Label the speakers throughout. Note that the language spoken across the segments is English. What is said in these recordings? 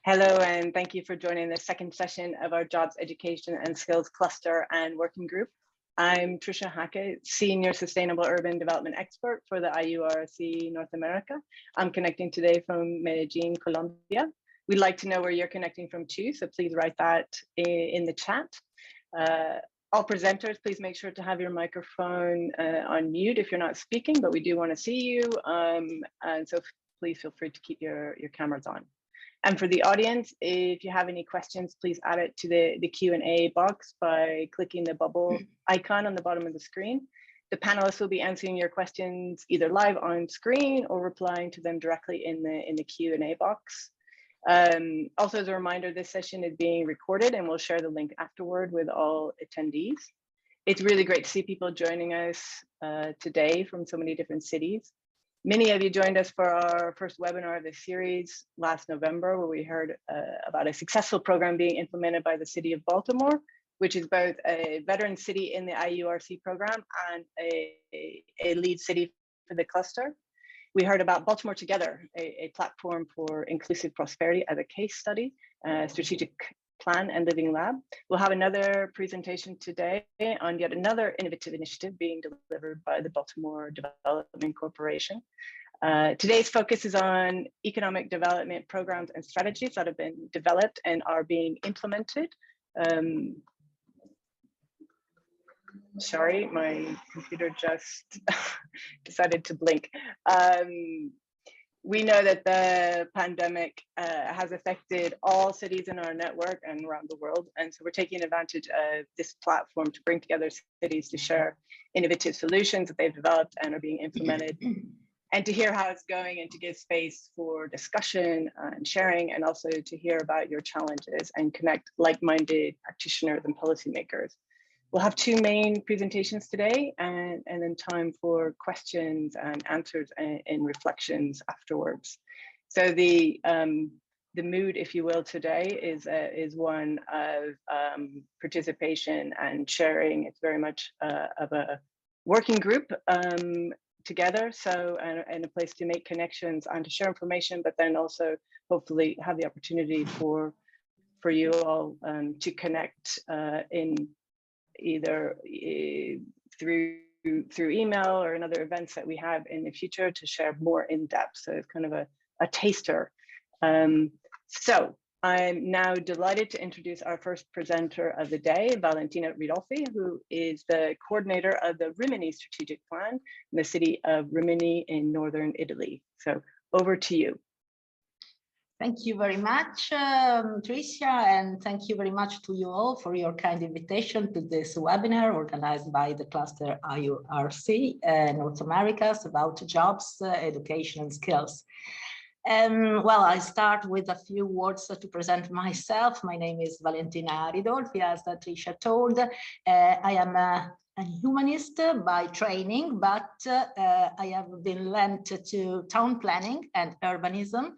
Speaker 1: Hello, and thank you for joining the second session of our Jobs, Education and Skills Cluster and Working Group. I'm Tricia Hackett, Senior Sustainable Urban Development Expert for the IURC North America. I'm connecting today from Medellin, Colombia. We'd like to know where you're connecting from too, so please write that in the chat. All presenters, please make sure to have your microphone on mute if you're not speaking, but we do want to see you. And so please feel free to keep your cameras on. And for the audience, if you have any questions, please add it to the Q&A box by clicking the bubble icon on the bottom of the screen. The panelists will be answering your questions either live on screen or replying to them directly in the Q&A box. Also, as a reminder, this session is being recorded and we'll share the link afterward with all attendees. It's really great to see people joining us today from so many different cities. Many of you joined us for our first webinar of this series last November, where we heard about a successful program being implemented by the City of Baltimore, which is both a veteran city in the IURC program and a lead city for the cluster. We heard about Baltimore Together, a platform for inclusive prosperity as a case study, strategic plan and living lab. We'll have another presentation today on yet another innovative initiative being delivered by the Baltimore Development Corporation. Today's focus is on economic development programs and strategies that have been developed and are being implemented. Sorry, my computer just decided to blink. We know that the pandemic has affected all cities in our network and around the world. And so we're taking advantage of this platform to bring together cities to share innovative solutions that they've developed and are being implemented, and to hear how it's going and to give space for discussion and sharing, and also to hear about your challenges and connect like-minded practitioners and policymakers. We'll have two main presentations today and then time for questions and answers and reflections afterwards. So the mood, if you will, today is one of participation and sharing. It's very much of a working group together, so and a place to make connections and to share information, but then also hopefully have the opportunity for you all to connect in either through email or in other events that we have in the future to share more in depth. So it's kind of a taster. So I'm now delighted to introduce our first presenter of the day, Valentina Ridolfi, who is the coordinator of the Rimini Strategic Plan in the city of Rimini in northern Italy. So over to you.
Speaker 2: Thank you very much, Tricia, and thank you very much to you all for your kind invitation to this webinar organized by the cluster IURC North Americas about jobs, education and skills. Well, I start with a few words to present myself. My name is Valentina Ridolfi, as Tricia told. I am a humanist by training, but I have been lent to town planning and urbanism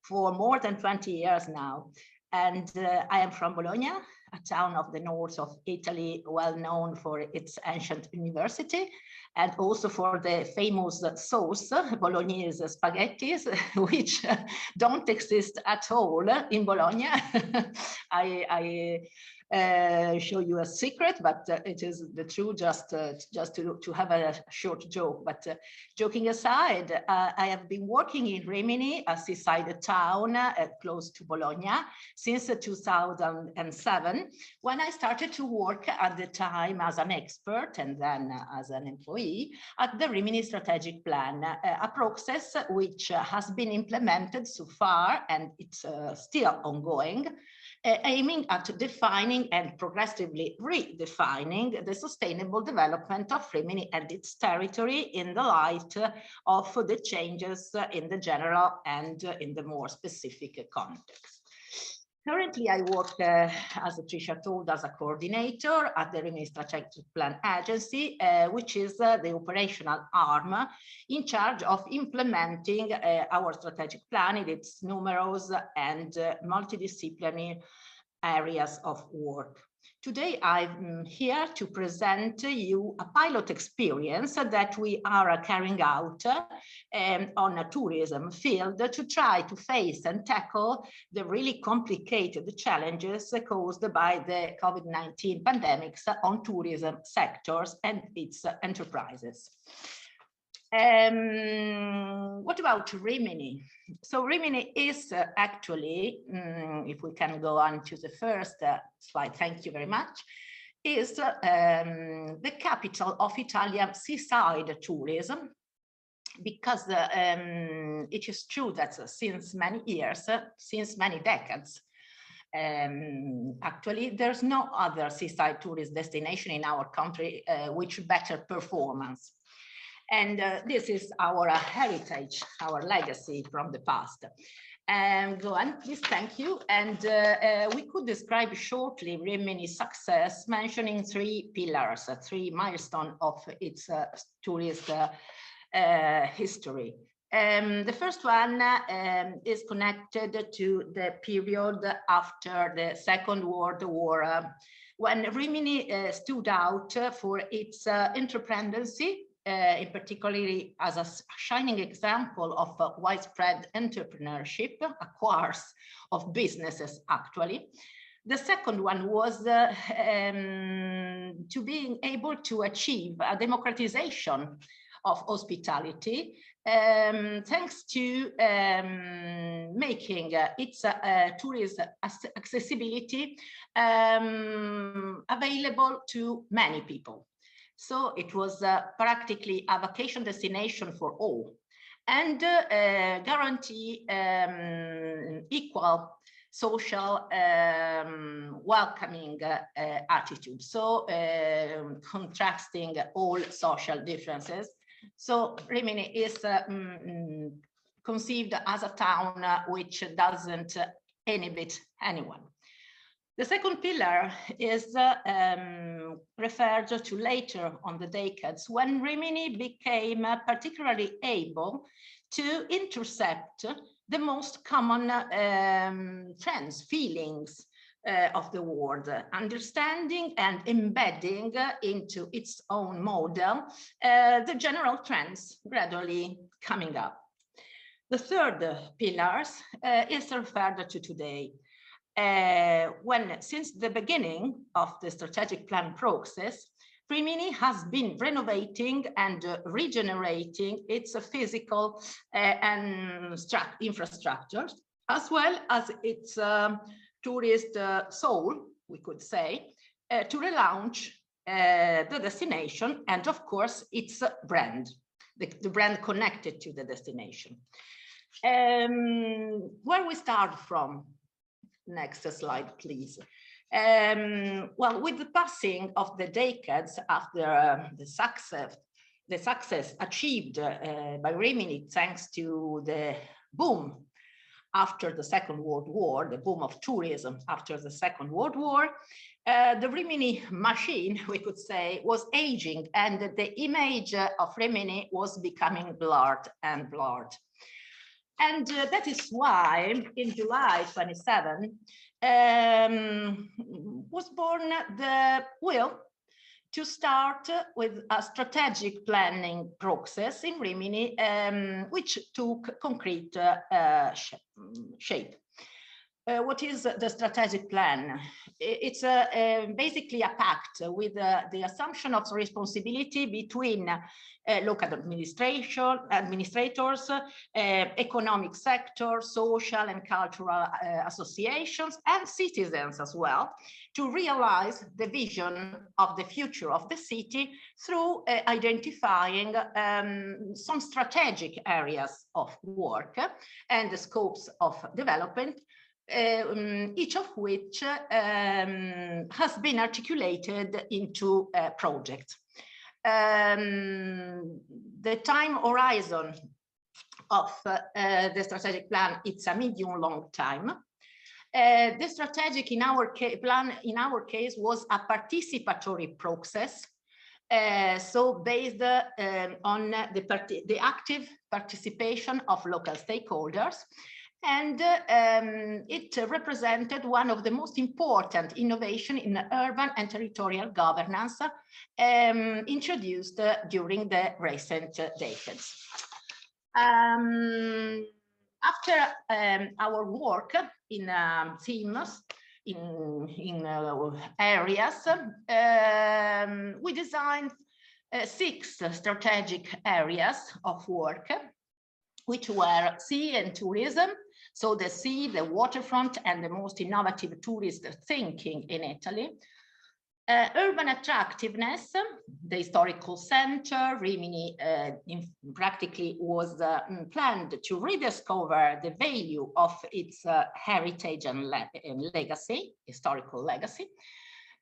Speaker 2: for more than 20 years now. And I am from Bologna, a town of the north of Italy, well known for its ancient university, and also for the famous sauce, Bolognese spaghettis, which don't exist at all in Bologna. I show you a secret, but it is the truth, just to have a short joke. But joking aside, I have been working in Rimini, a seaside town close to Bologna, since 2007, when I started to work at the time as an expert and then as an employee at the Rimini Strategic Plan, a process which has been implemented so far, and it's still ongoing, aiming at defining and progressively redefining the sustainable development of Rimini and its territory in the light of the changes in the general and in the more specific context. Currently, I work, as Tricia told, as a coordinator at the Rimini Strategic Plan Agency, which is the operational arm in charge of implementing our strategic plan in its numerous and multidisciplinary areas of work. Today, I'm here to present to you a pilot experience that we are carrying out on a tourism field to try to face and tackle the really complicated challenges caused by the COVID-19 pandemics on tourism sectors and its enterprises. What about Rimini? So Rimini is actually, if we can go on to the first slide, thank you very much, is the capital of Italian seaside tourism, because it is true that since many years, since many decades, actually there's no other seaside tourist destination in our country which better performance. And this is our heritage, our legacy from the past. Go on, please, thank you. And we could describe shortly Rimini's success, mentioning three pillars, three milestones of its tourist history. The first one is connected to the period after the Second World War, when Rimini stood out for its entrepreneurship, in particularly as a shining example of widespread entrepreneurship, a course of businesses actually. The second one was to being able to achieve a democratization of hospitality, thanks to making its tourist accessibility available to many people. So it was practically a vacation destination for all, and guarantee equal social welcoming attitude. So contrasting all social differences. So Rimini is conceived as a town which doesn't inhibit anyone. The second pillar is referred to later on the decades, when Rimini became particularly able to intercept the most common trends, feelings of the world, understanding and embedding into its own model the general trends gradually coming up. The third pillar is referred to today. When since the beginning of the strategic plan process, Rimini has been renovating and regenerating its physical and infrastructure, as well as its tourist soul, we could say, to relaunch the destination and, of course, its brand, the brand connected to the destination. Where we start from? Next slide, please. Well, with the passing of the decades after the success achieved by Rimini, thanks to the boom after the Second World War, the boom of tourism after the Second World War, the Rimini machine, we could say, was aging, and the image of Rimini was becoming blurred and blurred. And that is why in July 27 was born the will to start with a strategic planning process in Rimini, which took concrete shape. What is the strategic plan? It's basically a pact with the assumption of responsibility between local administrators, economic sector, social and cultural associations, and citizens as well, to realize the vision of the future of the city through identifying some strategic areas of work and the scopes of development, each of which has been articulated into projects. The time horizon of the strategic plan, it's a medium-long time. The strategic plan, in our case, was a participatory process. So based on the active participation of local stakeholders, And it represented one of the most important innovation in urban and territorial governance introduced during the recent decades. After our work in themes, in areas, we designed 6 strategic areas of work, which were sea and tourism. So the sea, the waterfront, and the most innovative tourist thinking in Italy. Urban attractiveness, the historical center, Rimini practically was planned to rediscover the value of its heritage and legacy, historical legacy.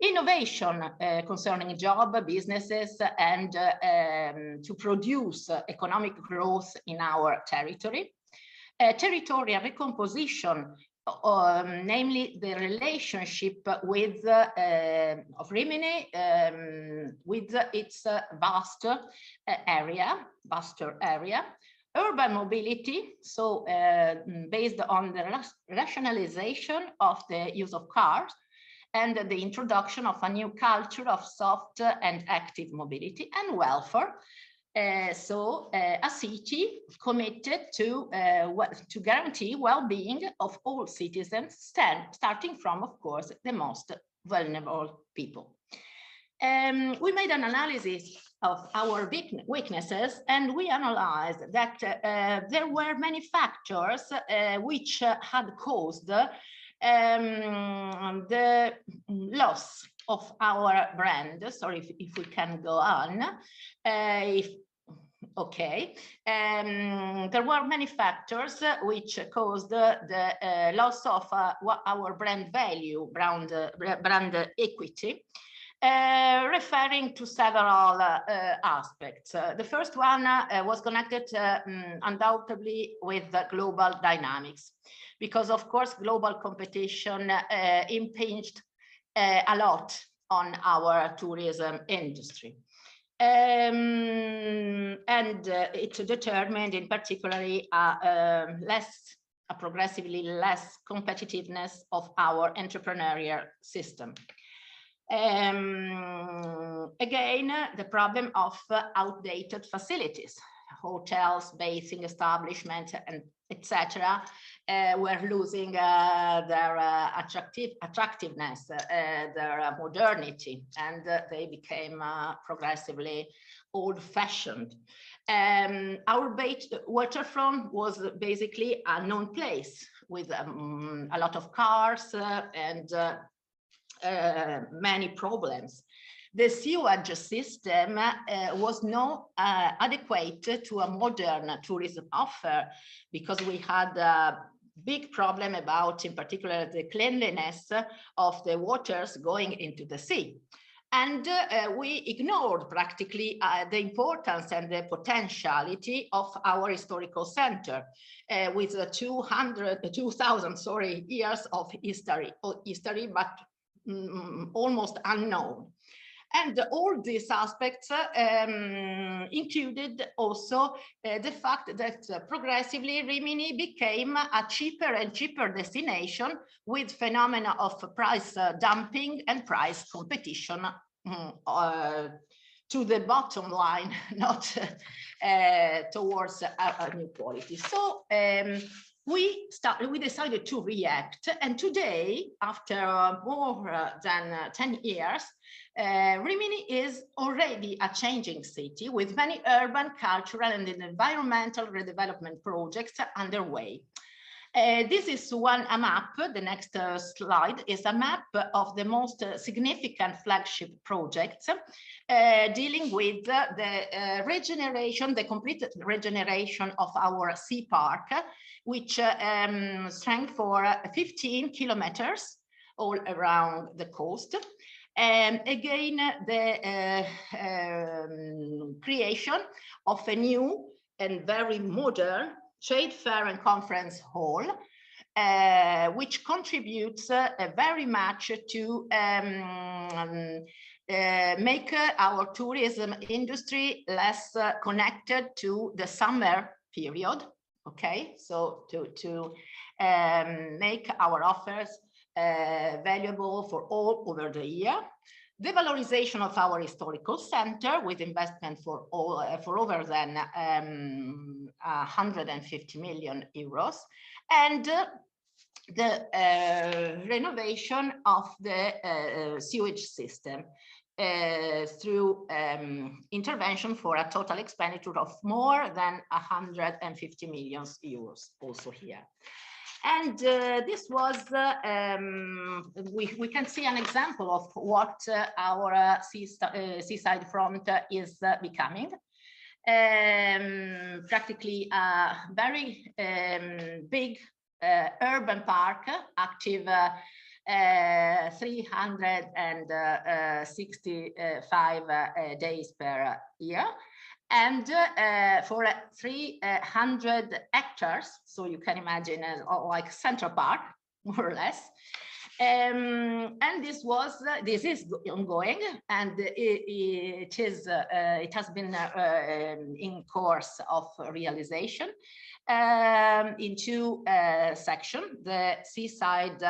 Speaker 2: Innovation concerning job, businesses, and to produce economic growth in our territory. Territorial recomposition, namely the relationship with of Rimini with its vaster area. Urban mobility, so based on the rationalization of the use of cars, and the introduction of a new culture of soft and active mobility. And welfare, so a city committed to guarantee well-being of all citizens, starting from, of course, the most vulnerable people. We made an analysis of our weaknesses, and we analyzed that there were many factors which had caused the loss of our brand. Sorry if we can go on. Okay, there were many factors which caused the loss of our brand value, brand equity, referring to several aspects. The first one was connected undoubtedly with the global dynamics, because of course global competition impinged a lot on our tourism industry. And it determined in particular a progressively less competitiveness of our entrepreneurial system. Again, the problem of outdated facilities, hotels, bathing establishments, and etc. Were losing their attractiveness, their modernity, and they became progressively old-fashioned. Our waterfront was basically a known place with a lot of cars and many problems. The sewage system was not adequate to a modern tourism offer, because we had a big problem about, in particular, the cleanliness of the waters going into the sea. And we ignored practically the importance and the potentiality of our historical center with 2,000 years of history, but almost unknown. And all these aspects included also the fact that progressively Rimini became a cheaper and cheaper destination, with phenomena of price dumping and price competition to the bottom line, not towards a new quality. So we decided to react, and today, after more than 10 years, Rimini is already a changing city with many urban, cultural, and environmental redevelopment projects underway. This is a map. The next slide is a map of the most significant flagship projects dealing with the regeneration, the complete regeneration of our sea park, which strength for 15 kilometers all around the coast. And again, the creation of a new and very modern trade fair and conference hall, which contributes very much to make our tourism industry less connected to the summer period, Okay, so to make our offers valuable for all over the year. The valorization of our historical center with investment for over than 150 million euros, and the renovation of the sewage system through intervention for a total expenditure of more than 150 million euros also here. And this was, we can see an example of what our seaside front is becoming. Practically a very big urban park, active 365 days per year, and for 300 hectares, so you can imagine like Central Park, more or less. And this is ongoing, and it has been in course of realization in two sections: the seaside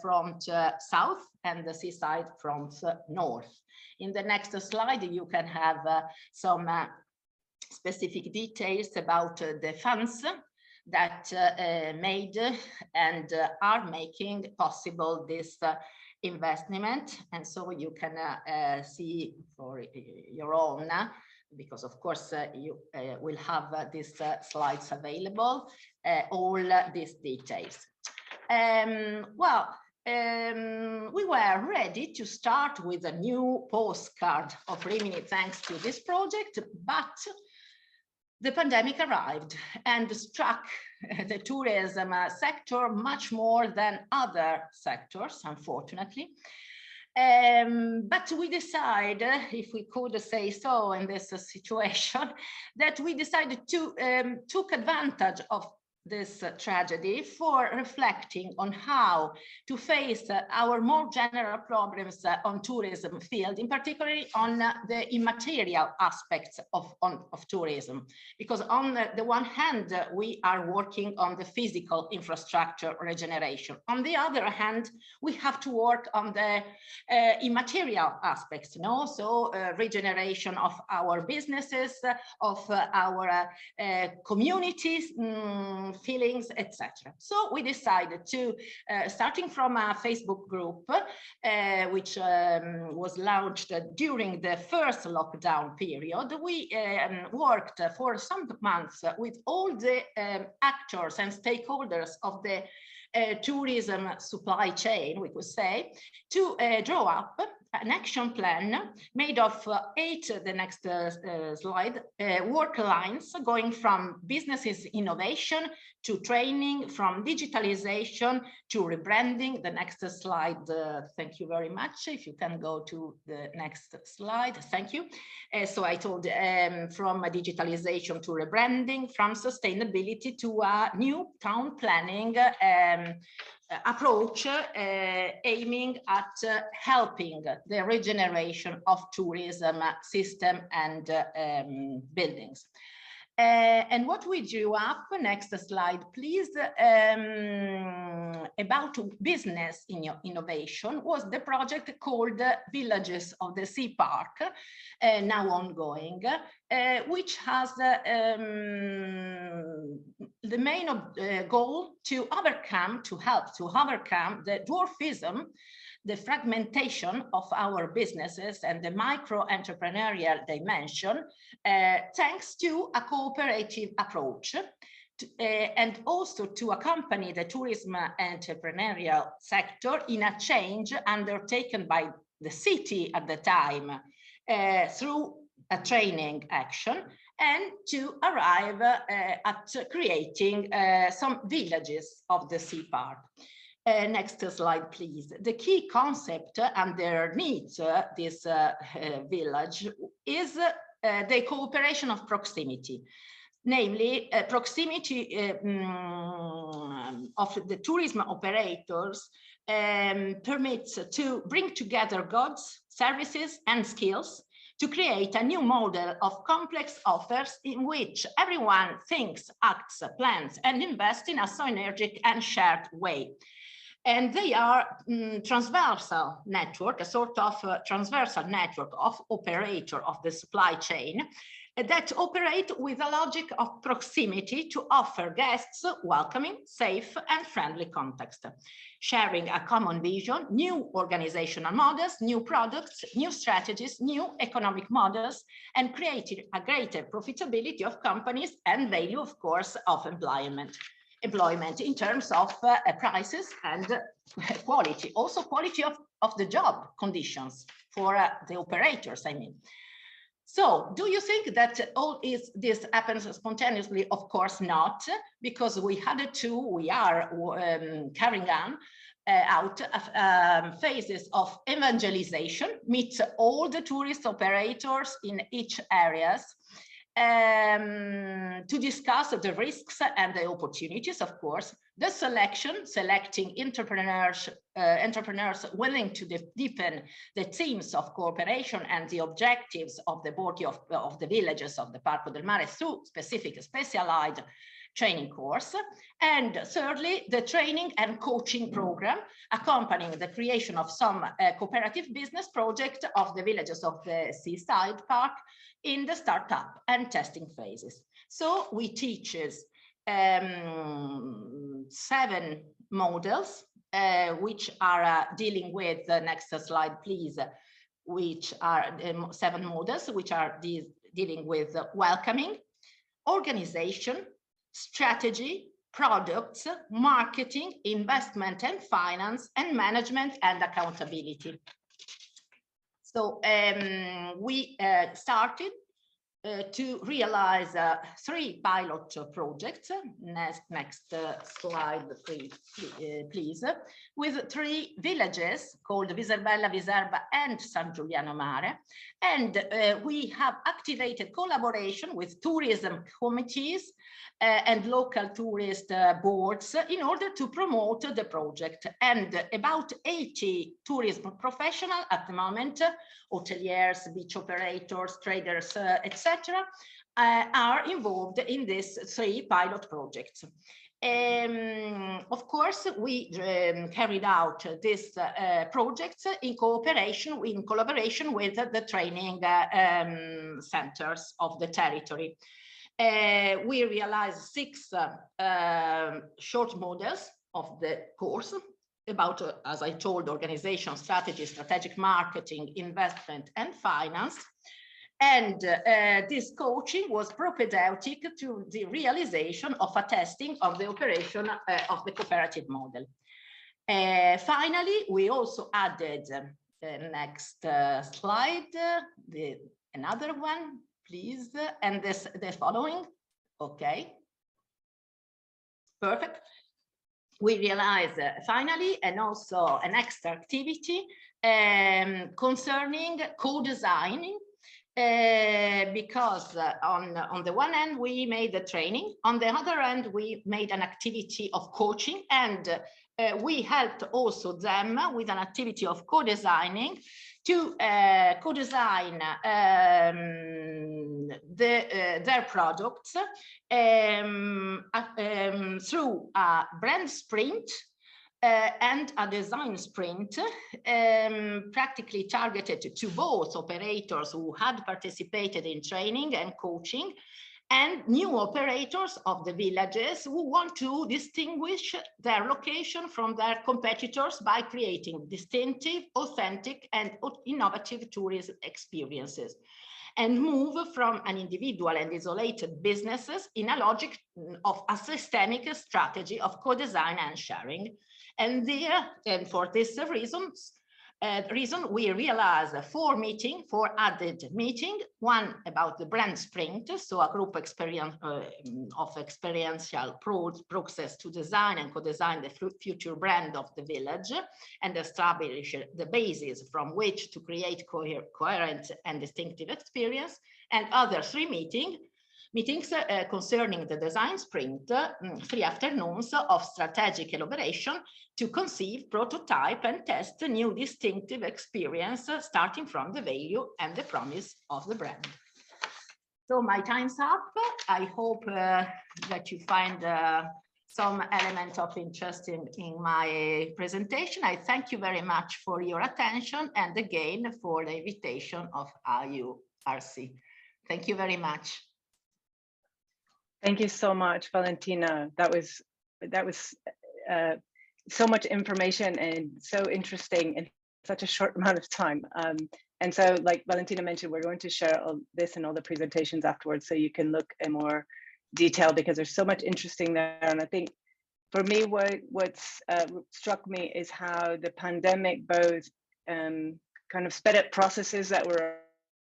Speaker 2: front south and the seaside front north. In the next slide, you can have some specific details about the funds that made and are making possible this investment. And so you can see for your own, because of course you will have these slides available, all these details. We were ready to start with a new postcard of Rimini thanks to this project, but the pandemic arrived and struck the tourism sector much more than other sectors, unfortunately. But we decided, if we could say so in this situation, that we decided to take advantage of this tragedy for reflecting on how to face our more general problems on tourism field, in particular on the immaterial aspects of tourism. Because on the one hand, we are working on the physical infrastructure regeneration. On the other hand, we have to work on the immaterial aspects, so regeneration of our businesses, of our communities, feelings, etc. So we decided to, starting from a Facebook group, which was launched during the first lockdown period, we worked for some months with all the actors and stakeholders of the tourism supply chain, we could say, to draw up an action plan made of 8, the next slide, work lines going from businesses innovation to training, from digitalization to rebranding. The next slide, thank you very much. If you can go to the next slide, thank you. So I told from digitalization to rebranding, from sustainability to a new town planning approach aiming at helping the regeneration of tourism system and buildings. And what we drew up, next slide, please, about business innovation was the project called Villages of the Sea Park, now ongoing, which has the main goal to help to overcome the dwarfism, the fragmentation of our businesses and the micro-entrepreneurial dimension, thanks to a cooperative approach, and also to accompany the tourism entrepreneurial sector in a change undertaken by the city at the time through a training action, and to arrive at creating some villages of the sea park. Next slide, please. The key concept underneath this village is the cooperation of proximity, namely proximity of the tourism operators permits to bring together goods, services, and skills to create a new model of complex offers in which everyone thinks, acts, plans, and invests in a synergic and shared way. And they are transversal network, a sort of transversal network of operator of the supply chain that operate with a logic of proximity to offer guests welcoming, safe, and friendly context, sharing a common vision, new organizational models, new products, new strategies, new economic models, and creating a greater profitability of companies and value, of course, of employment in terms of prices and quality, also quality of the job conditions for the operators, I mean. So do you think that all this happens spontaneously? Of course not, because we are carrying on out phases of evangelization, meet all the tourist operators in each areas, to discuss the risks and the opportunities, of course, the selecting entrepreneurs willing to deepen the themes of cooperation and the objectives of the body of the villages of the Parco del Mare through specific specialized training course. And thirdly, the training and coaching program accompanying the creation of some cooperative business project of the villages of the seaside park in the startup and testing phases. So we teach 7 models, which are dealing with the next slide, please, which are 7 models, which are dealing with welcoming, organization, strategy, products, marketing, investment and finance, and management and accountability. So we started to realize 3 pilot projects. Next slide, please, with 3 villages called Viserbella, Viserba, and San Giuliano Mare. And we have activated collaboration with tourism committees and local tourist boards in order to promote the project. And about 80 tourism professionals at the moment, hoteliers, beach operators, traders, etc., are involved in these 3 pilot projects. Of course, we carried out these projects in collaboration with the training centers of the territory. We realized 6 short models of the course about, as I told, organization, strategy, strategic marketing, investment, and finance. And this coaching was propedeutic to the realization of a testing of the operation of the cooperative model. Finally, we also added next slide, another one, please, and the following. Okay, perfect. We realized finally, and also an extra activity concerning co-designing, because on the one hand we made the training, on the other hand we made an activity of coaching, and we helped also them with an activity of co-designing to co-design their products through a brand sprint and a design sprint, practically targeted to both operators who had participated in training and coaching and new operators of the villages who want to distinguish their location from their competitors by creating distinctive, authentic, and innovative tourism experiences, and move from an individual and isolated businesses in a logic of a systemic strategy of co-design and sharing. And for this reason, we realized 4 added meetings, one about the brand sprint, so a group experience of experiential process to design and co-design the future brand of the village and establish the basis from which to create coherent and distinctive experience, and other 3 meetings Meetings concerning the design sprint, 3 afternoons of strategic elaboration to conceive, prototype, and test a new distinctive experience starting from the value and the promise of the brand. So my time's up. I hope that you find some element of interest in my presentation. I thank you very much for your attention and again for the invitation of IURC. Thank you very much.
Speaker 1: Thank you so much, Valentina. That was so much information and so interesting in such a short amount of time. And so, like Valentina mentioned, we're going to share all this and all the presentations afterwards, so you can look in more detail because there's so much interesting there. And I think for me, what's struck me is how the pandemic both kind of sped up processes that were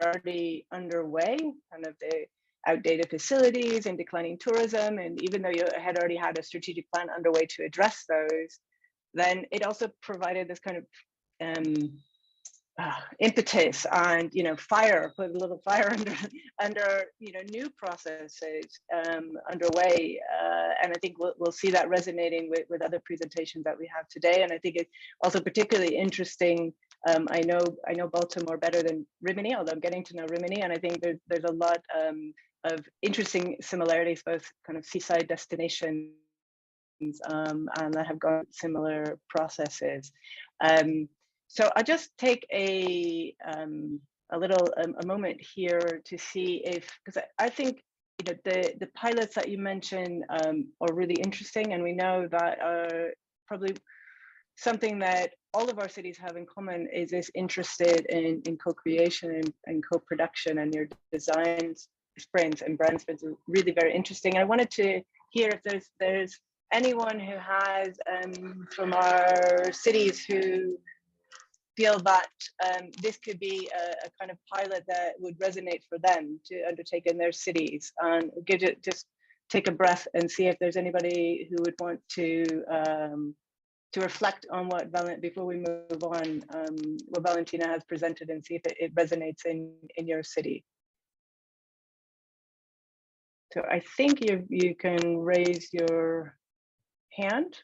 Speaker 1: already underway, kind of the outdated facilities and declining tourism. And even though you had already had a strategic plan underway to address those, then it also provided this kind of impetus and, you know, fire, put a little fire under you know, new processes underway. And I think we'll see that resonating with other presentations that we have today. And I think it's also particularly interesting. I know Baltimore better than Rimini, although I'm getting to know Rimini, and I think there's a lot of interesting similarities, both kind of seaside destinations and that have got similar processes. So I'll just take a moment here to see if, because I think, you know, the pilots that you mentioned are really interesting, and we know that probably something that all of our cities have in common is this interested in co-creation and co-production, and your design sprints and brand sprints are really very interesting. I wanted to hear if there's anyone who has from our cities who feel that this could be a kind of pilot that would resonate for them to undertake in their cities, and just take a breath and see if there's anybody who would want to reflect on what before we move on, what Valentina has presented, and see if it resonates in your city. So I think you can raise your hand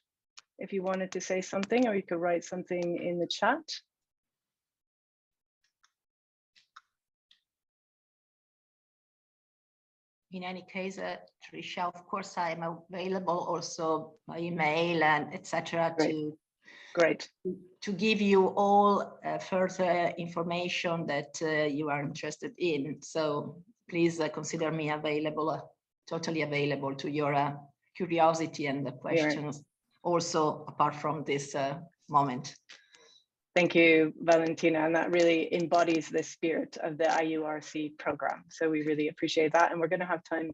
Speaker 1: if you wanted to say something, or you could write something in the chat.
Speaker 2: In any case, Tricia, of course, I am available also by email and etc. to give you all further information that you are interested in. So please consider me available, totally available to your curiosity and the questions. Also, apart from this moment.
Speaker 1: Thank you, Valentina, and that really embodies the spirit of the IURC program. So we really appreciate that, and we're going to have time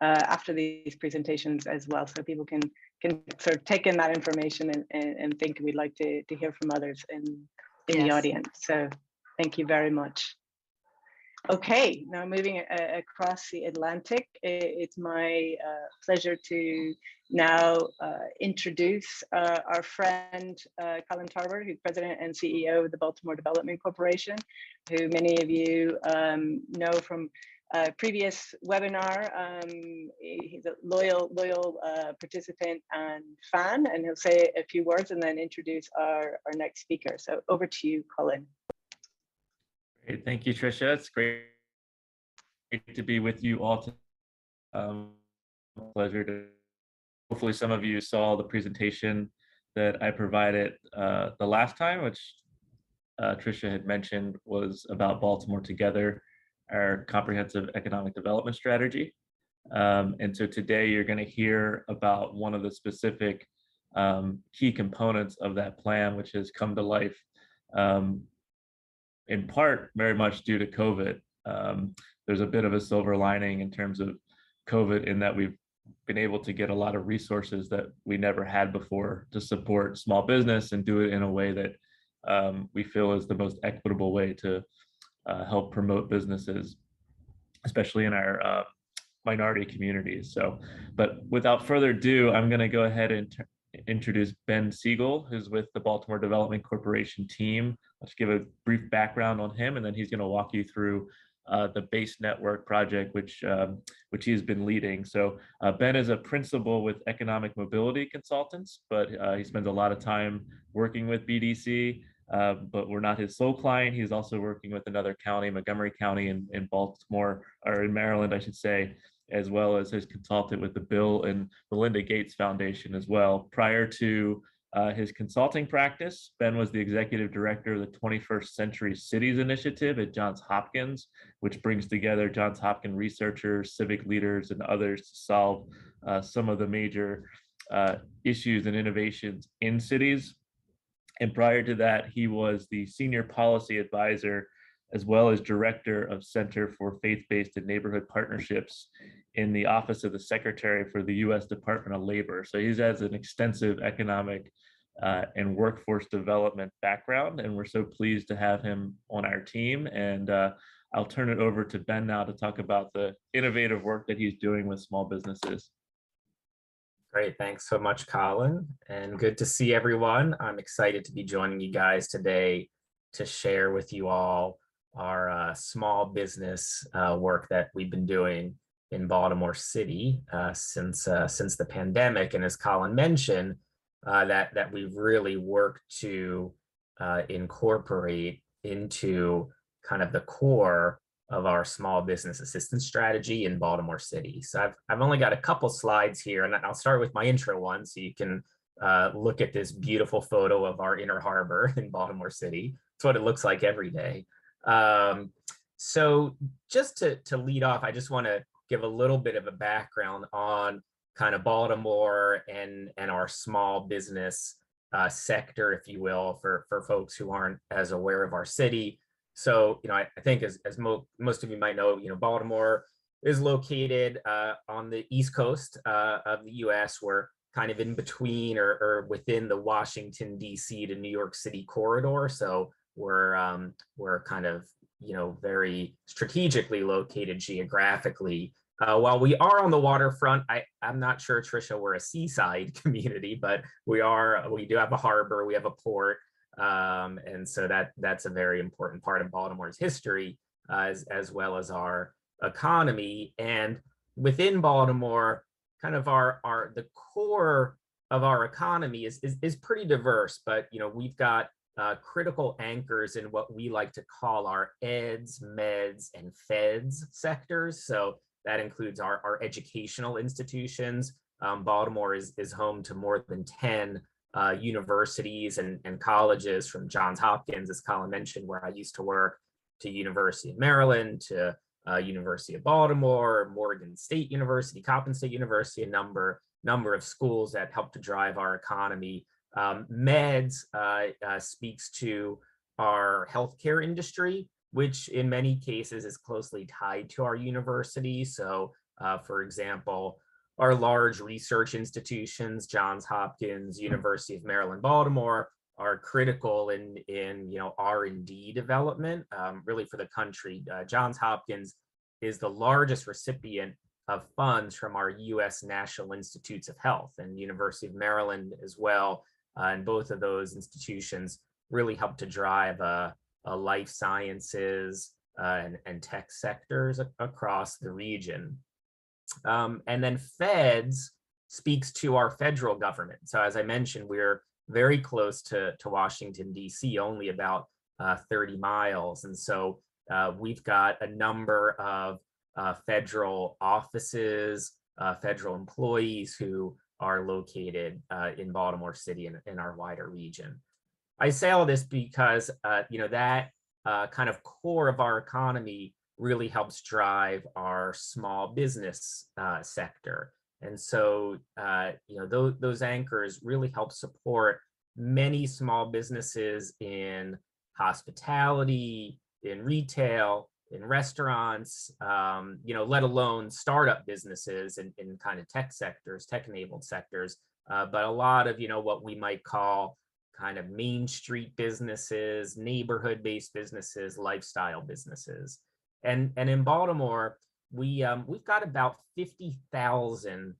Speaker 1: after these presentations as well, so people can sort of take in that information and think. We'd like to hear from others in the audience. So thank you very much. Okay, now moving across the Atlantic, it's my pleasure to now introduce our friend Colin Tarber, who's President and CEO of the Baltimore Development Corporation, who many of you know from a previous webinar. He's a loyal participant and fan, and he'll say a few words and then introduce our next speaker. So over to you, Colin.
Speaker 3: Great. Thank you, Tricia. It's great to be with you all today. Pleasure to. Hopefully, some of you saw the presentation that I provided the last time, which Tricia had mentioned was about Baltimore Together, our comprehensive economic development strategy. And so today you're going to hear about one of the specific key components of that plan, which has come to life in part very much due to COVID. There's a bit of a silver lining in terms of COVID in that we've been able to get a lot of resources that we never had before to support small business and do it in a way that we feel is the most equitable way to help promote businesses, especially in our minority communities. So, but without further ado, I'm going to go ahead and introduce Ben Seigel, who's with the Baltimore Development Corporation team. Let's give a brief background on him, and then he's going to walk you through the BASE Network project, which he has been leading. So Ben is a principal with Economic Mobility Consultants, but he spends a lot of time working with BDC. But we're not his sole client. He's also working with another county, Montgomery County in Baltimore, or in Maryland, I should say, as well as his consultant with the Bill and Melinda Gates Foundation as well. Prior to his consulting practice, Ben was the executive director of the 21st Century Cities Initiative at Johns Hopkins, which brings together Johns Hopkins researchers, civic leaders, and others to solve some of the major issues and innovations in cities. And prior to that, he was the senior policy advisor as well as director of Center for Faith-Based and Neighborhood Partnerships in the Office of the Secretary for the U.S. Department of Labor. So he has an extensive economic and workforce development background, and we're so pleased to have him on our team. And I'll turn it over to Ben now to talk about the innovative work that he's doing with small businesses.
Speaker 4: Great, thanks so much, Colin, and good to see everyone. I'm excited to be joining you guys today to share with you all our small business work that we've been doing in Baltimore City since the pandemic. And as Colin mentioned, that we've really worked to incorporate into kind of the core of our small business assistance strategy in Baltimore City. So I've only got a couple slides here, and I'll start with my intro one so you can look at this beautiful photo of our inner harbor in Baltimore City. It's what it looks like every day. So just to lead off, I just want to give a little bit of a background on kind of Baltimore and our small business sector, if you will, for folks who aren't as aware of our city. So, I think as most of you might know, Baltimore is located on the East Coast of the U.S. We're kind of in between or within the Washington, D.C. to New York City corridor. So we're kind of, very strategically located geographically. While we are on the waterfront, I'm not sure, Tricia, we're a seaside community, but we do have a harbor, we have a port. And so that's a very important part of Baltimore's history, as well as our economy. And within Baltimore, kind of the core of our economy is pretty diverse, but we've got critical anchors in what we like to call our eds, meds, and feds sectors. So that includes our educational institutions. Baltimore is home to more than 10 universities and colleges, from Johns Hopkins, as Colin mentioned, where I used to work, to University of Maryland, to University of Baltimore, Morgan State University, Coppin State University, a number of schools that help to drive our economy. Meds speaks to our healthcare industry, which in many cases is closely tied to our university. So, for example, our large research institutions, Johns Hopkins, University of Maryland, Baltimore, are critical in R&D development, really for the country. Johns Hopkins is the largest recipient of funds from our U.S. National Institutes of Health, and University of Maryland as well. And both of those institutions really help to drive life sciences and tech sectors across the region. And then feds speaks to our federal government. So as I mentioned, we're very close to Washington, D.C., only about 30 miles. And so we've got a number of federal offices, federal employees who are located in Baltimore City and in our wider region. I say all this because that kind of core of our economy really helps drive our small business sector. And so those anchors really help support many small businesses in hospitality, in retail, in restaurants, let alone startup businesses in kind of tech sectors, tech-enabled sectors, but a lot of what we might call kind of Main Street businesses, neighborhood-based businesses, lifestyle businesses. And in Baltimore, we've got about 50,000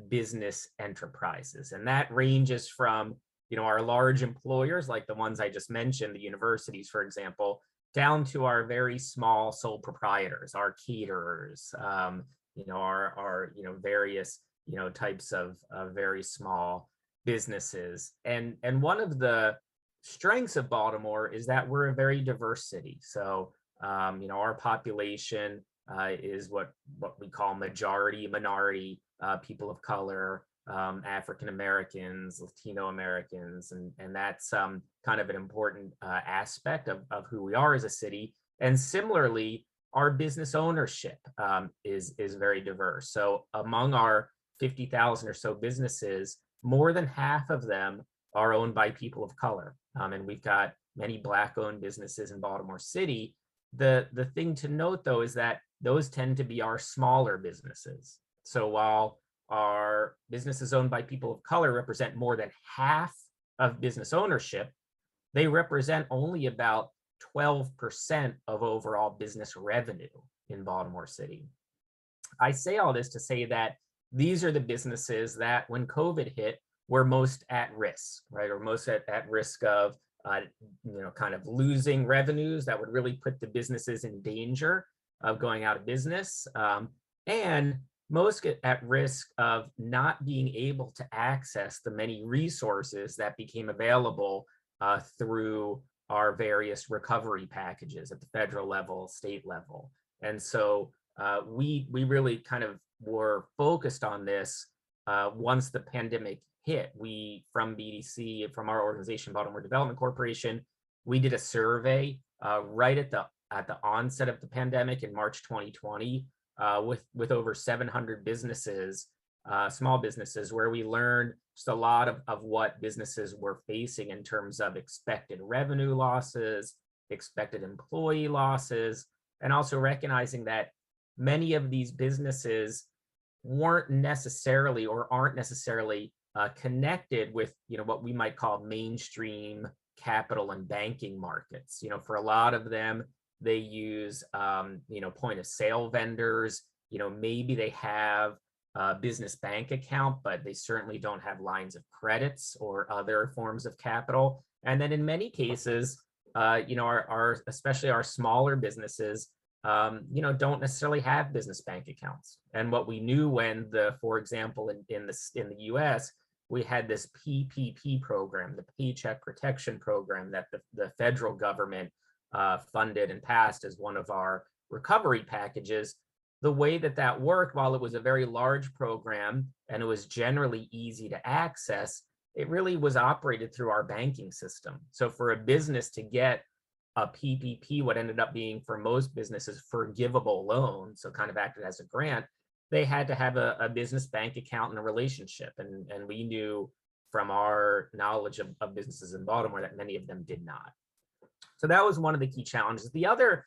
Speaker 4: business enterprises, and that ranges from our large employers like the ones I just mentioned, the universities, for example, down to our very small sole proprietors, our caterers, our various types of very small businesses. And one of the strengths of Baltimore is that we're a very diverse city. So our population is what we call majority, minority, people of color, African Americans, Latino Americans, and that's kind of an important aspect of who we are as a city. And similarly, our business ownership is very diverse. So among our 50,000 or so businesses, more than half of them are owned by people of color. And we've got many Black-owned businesses in Baltimore City. The thing to note, though, is that those tend to be our smaller businesses. So while our businesses owned by people of color represent more than half of business ownership, they represent only about 12% of overall business revenue in Baltimore City. I say all this to say that these are the businesses that when COVID hit were most at risk, right? Or most at risk of kind of losing revenues that would really put the businesses in danger of going out of business, and most at risk of not being able to access the many resources that became available through our various recovery packages at the federal level, state level. And so we really kind of were focused on this once the pandemic hit. We, from BDC, from our organization, Baltimore Development Corporation, we did a survey right at the onset of the pandemic in March 2020 with over 700 businesses, small businesses, where we learned just a lot of what businesses were facing in terms of expected revenue losses, expected employee losses, and also recognizing that many of these businesses weren't necessarily or aren't necessarily connected with what we might call mainstream capital and banking markets. For a lot of them, they use point of sale vendors. Maybe they have a business bank account, but they certainly don't have lines of credits or other forms of capital. And then in many cases, our especially our smaller businesses, don't necessarily have business bank accounts. And what we knew when for example, in the US, we had this PPP program, the Paycheck Protection Program that the federal government funded and passed as one of our recovery packages. The way that worked, while it was a very large program and it was generally easy to access, it really was operated through our banking system. So for a business to get a PPP, what ended up being for most businesses forgivable loan, so kind of acted as a grant, they had to have a business bank account and a relationship. And we knew from our knowledge of businesses in Baltimore that many of them did not. So that was one of the key challenges. The other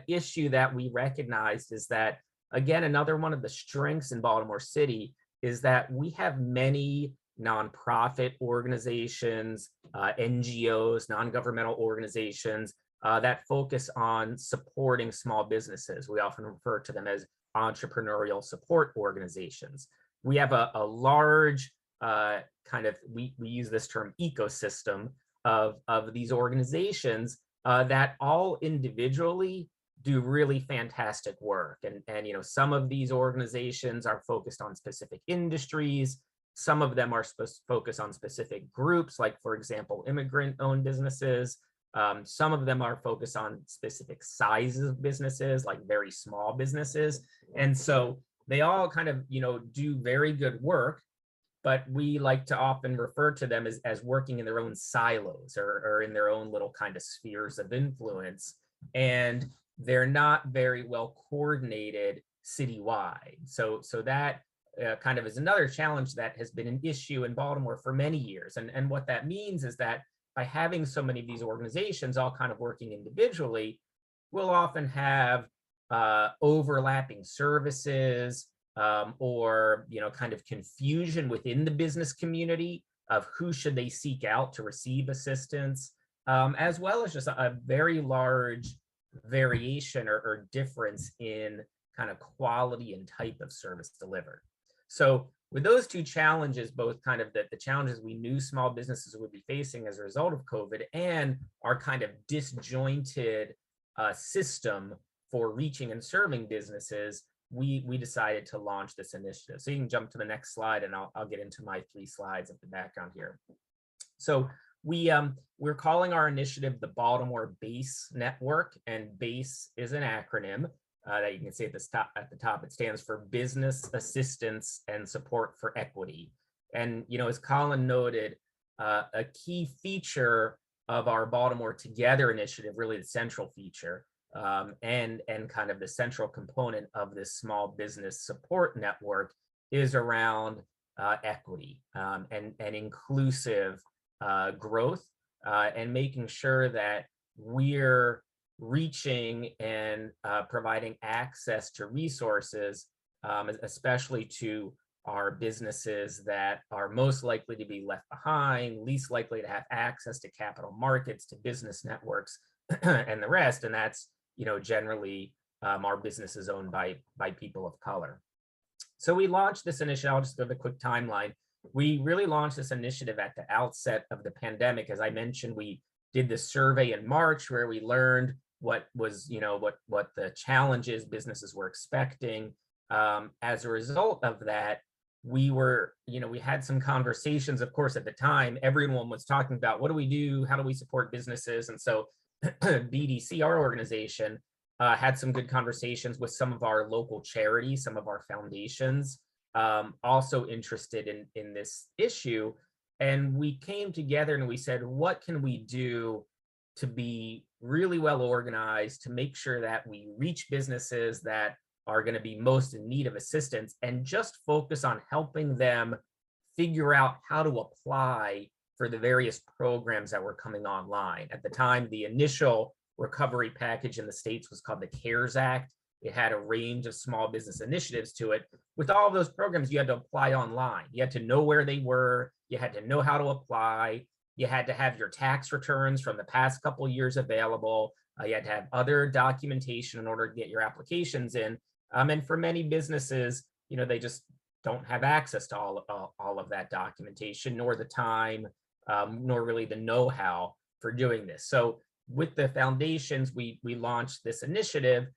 Speaker 4: issue that we recognized is that, again, another one of the strengths in Baltimore City is that we have many nonprofit organizations, NGOs, non-governmental organizations that focus on supporting small businesses. We often refer to them as entrepreneurial support organizations. We have a large we use this term ecosystem of these organizations that all individually do really fantastic work. And some of these organizations are focused on specific industries. Some of them are supposed to focus on specific groups, like, for example, immigrant-owned businesses. Some of them are focused on specific sizes of businesses, like very small businesses. And so they all kind of, do very good work, but we like to often refer to them as working in their own silos or in their own little kind of spheres of influence. And they're not very well coordinated citywide. So that kind of is another challenge that has been an issue in Baltimore for many years. And what that means is that by having so many of these organizations all kind of working individually, we'll often have overlapping services or kind of confusion within the business community of who should they seek out to receive assistance, as well as just a very large variation or difference in kind of quality and type of service delivered. So with those two challenges, both kind of the challenges we knew small businesses would be facing as a result of COVID and our kind of disjointed system for reaching and serving businesses, we decided to launch this initiative. So you can jump to the next slide, and I'll get into my 3 slides of the background here. So we're calling our initiative the Baltimore BASE Network, and BASE is an acronym that you can see at the top. It stands for Business Assistance and Support for Equity. And as Colin noted, a key feature of our Baltimore Together initiative, really the central feature, and kind of the central component of this small business support network, is around equity and inclusive growth, and making sure that we're reaching and providing access to resources, especially to our businesses that are most likely to be left behind, least likely to have access to capital markets, to business networks, and the rest. And that's, generally our businesses owned by people of color. So we launched this initiative. I'll just give a quick timeline. We really launched this initiative at the outset of the pandemic. As I mentioned, we did this survey in March where we learned what was, what the challenges businesses were expecting. As a result of that, we were, we had some conversations. Of course, at the time, everyone was talking about, what do we do? How do we support businesses? And so BDC, our organization, had some good conversations with some of our local charities, some of our foundations, also interested in this issue. And we came together and we said, what can we do to be really well organized, to make sure that we reach businesses that are going to be most in need of assistance, and just focus on helping them figure out how to apply for the various programs that were coming online. At the time, the initial recovery package in the States was called the CARES Act. It had a range of small business initiatives to it. With all of those programs, you had to apply online. You had to know where they were. You had to know how to apply. You had to have your tax returns from the past couple of years available. You had to have other documentation in order to get your applications in. And for many businesses, they just don't have access to all of that documentation, nor the time, nor really the know-how for doing this. So with the foundations, we launched this initiative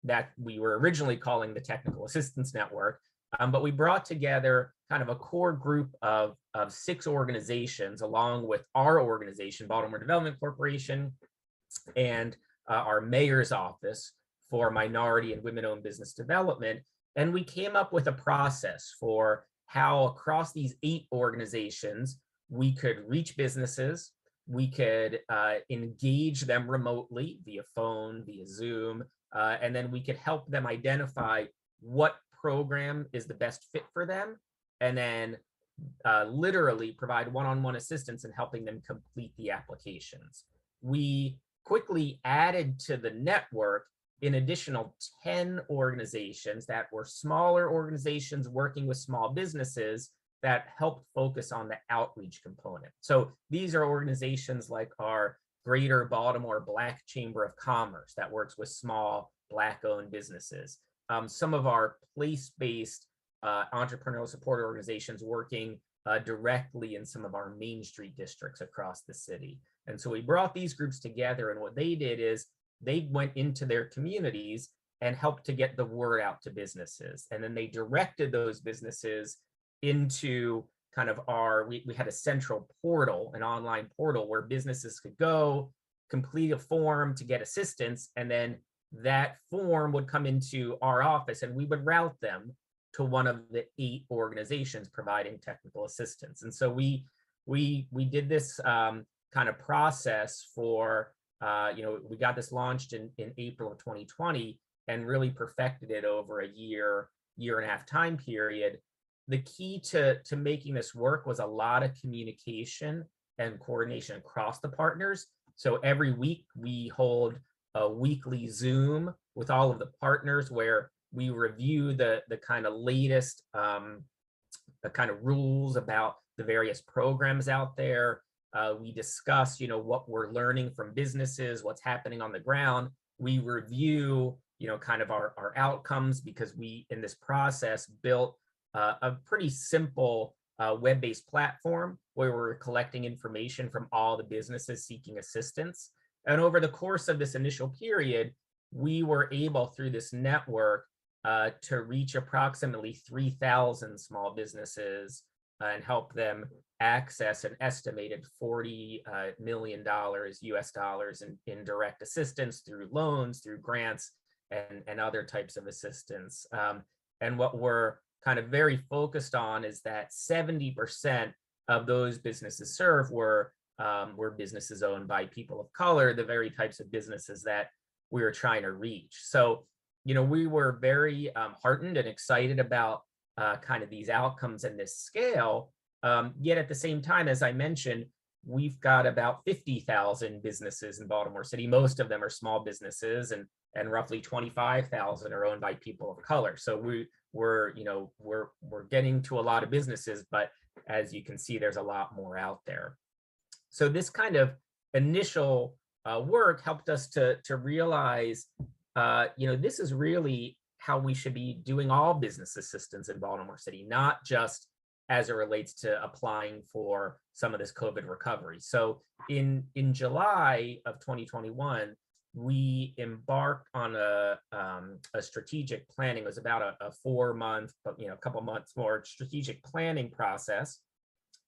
Speaker 4: that we were originally calling the Technical Assistance Network, but we brought together kind of a core group of 6 organizations, along with our organization, Baltimore Development Corporation, and our mayor's office for minority and women-owned business development. And we came up with a process for how across these 8 organizations, we could reach businesses, we could engage them remotely via phone, via Zoom, and then we could help them identify what program is the best fit for them, and then literally provide one-on-one assistance in helping them complete the applications. We quickly added to the network an additional 10 organizations that were smaller organizations working with small businesses that helped focus on the outreach component. So these are organizations like our Greater Baltimore Black Chamber of Commerce that works with small Black-owned businesses. Some of our place-based entrepreneurial support organizations working directly in some of our Main Street districts across the city. And so we brought these groups together, and what they did is they went into their communities and helped to get the word out to businesses. And then they directed those businesses into kind of we had a central portal, an online portal where businesses could go, complete a form to get assistance, and then that form would come into our office and we would route them to one of the 8 organizations providing technical assistance. And so we did this kind of process for, we got this launched in April of 2020 and really perfected it over a year and a half time period. The key to making this work was a lot of communication and coordination across the partners. So every week we hold a weekly Zoom with all of the partners where we review the kind of latest the kind of rules about the various programs out there. We discuss, what we're learning from businesses, what's happening on the ground. We review, kind of our outcomes, because we, in this process, built a pretty simple web-based platform where we're collecting information from all the businesses seeking assistance. And over the course of this initial period, we were able through this network to reach approximately 3,000 small businesses and help them access an estimated $40 million US dollars in direct assistance through loans, through grants, and other types of assistance. And what we're kind of very focused on is that 70% of those businesses served were businesses owned by people of color, the very types of businesses that we were trying to reach. So, you know, we were very heartened and excited about kind of these outcomes and this scale. Yet at the same time, as I mentioned, we've got about 50,000 businesses in Baltimore City. Most of them are small businesses, and roughly 25,000 are owned by people of color. So we're getting to a lot of businesses, but as you can see, there's a lot more out there. So this kind of initial work helped us to realize, this is really how we should be doing all business assistance in Baltimore City, not just as it relates to applying for some of this COVID recovery. So in July of 2021, we embarked on a strategic planning. It was about a 4-month, but a couple months more strategic planning process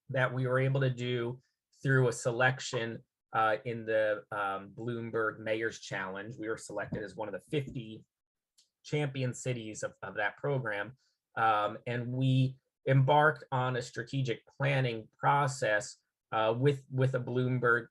Speaker 4: that we were able to do through a selection in the Bloomberg Mayor's Challenge. We were selected as one of the 50 champion cities of that program. And we embarked on a strategic planning process with a Bloomberg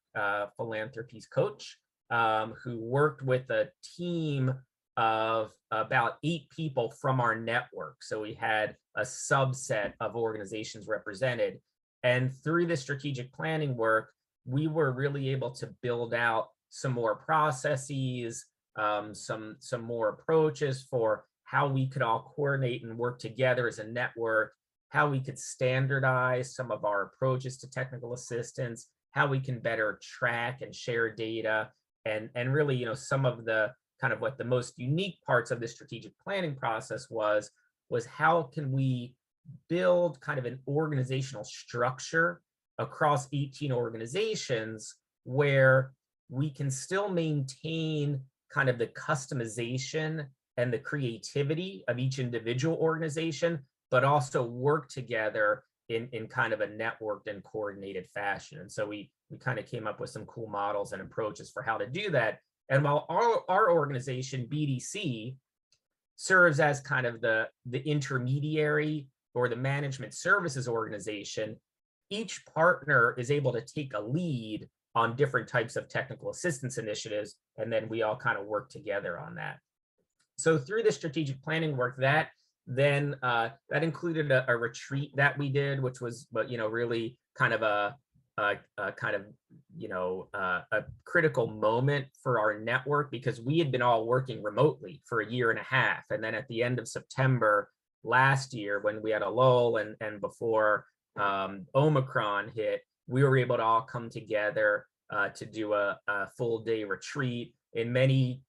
Speaker 4: philanthropies coach who worked with a team of about 8 people from our network. So we had a subset of organizations represented. And through the strategic planning work, we were really able to build out some more processes, some more approaches for how we could all coordinate and work together as a network, how we could standardize some of our approaches to technical assistance, how we can better track and share data, and really, some of the kind of what the most unique parts of this strategic planning process was how can we build kind of an organizational structure across 18 organizations where we can still maintain kind of the customization and the creativity of each individual organization, but also work together in kind of a networked and coordinated fashion. And so we kind of came up with some cool models and approaches for how to do that. And while our organization, BDC, serves as kind of the intermediary or the management services organization, each partner is able to take a lead on different types of technical assistance initiatives, and then we all kind of work together on that. So through the strategic planning work, that included a retreat that we did, which was, really kind of a critical moment for our network, because we had been all working remotely for 1.5 years. And then at the end of September last year, when we had a lull and before Omicron hit, we were able to all come together to do a full day retreat. In many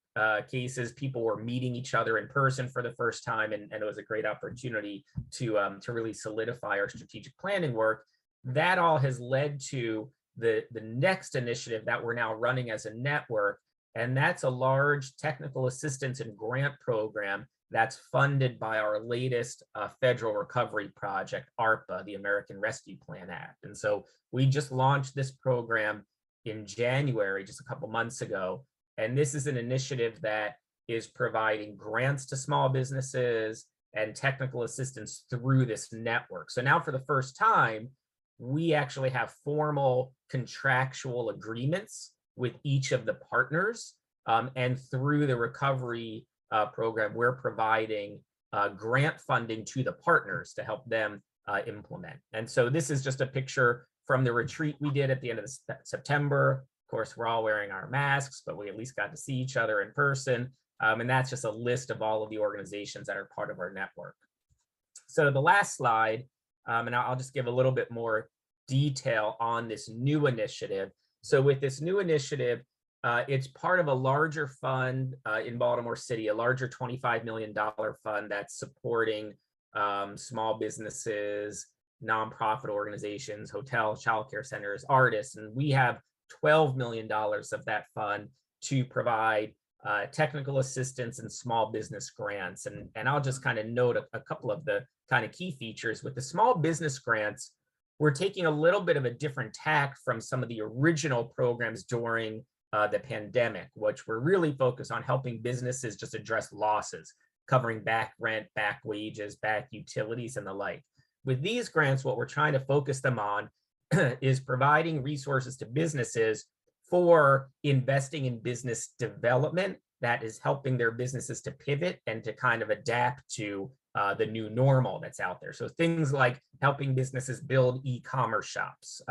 Speaker 4: cases, people were meeting each other in person for the first time, and it was a great opportunity to really solidify our strategic planning work. That all has led to the next initiative that we're now running as a network, and that's a large technical assistance and grant program that's funded by our latest federal recovery project, ARPA, the American Rescue Plan Act. And so we just launched this program in January, just a couple months ago. And this is an initiative that is providing grants to small businesses and technical assistance through this network. So now for the first time, we actually have formal contractual agreements with each of the partners. And through the recovery program, we're providing grant funding to the partners to help them implement. And so this is just a picture from the retreat we did at the end of September. Of course, we're all wearing our masks, but we at least got to see each other in person. And that's just a list of all of the organizations that are part of our network. So the last slide, and I'll just give a little bit more detail on this new initiative. So with this new initiative, it's part of a larger fund in Baltimore City, a larger $25 million fund that's supporting small businesses, nonprofit organizations, hotels, childcare centers, artists, and we have $12 million of that fund to provide technical assistance and small business grants. And I'll just kind of note a couple of the kind of key features. With the small business grants, we're taking a little bit of a different tack from some of the original programs during the pandemic, which were really focused on helping businesses just address losses, covering back rent, back wages, back utilities, and the like. With these grants, what we're trying to focus them on is providing resources to businesses for investing in business development that is helping their businesses to pivot and to kind of adapt to the new normal that's out there. So things like helping businesses build e-commerce shops,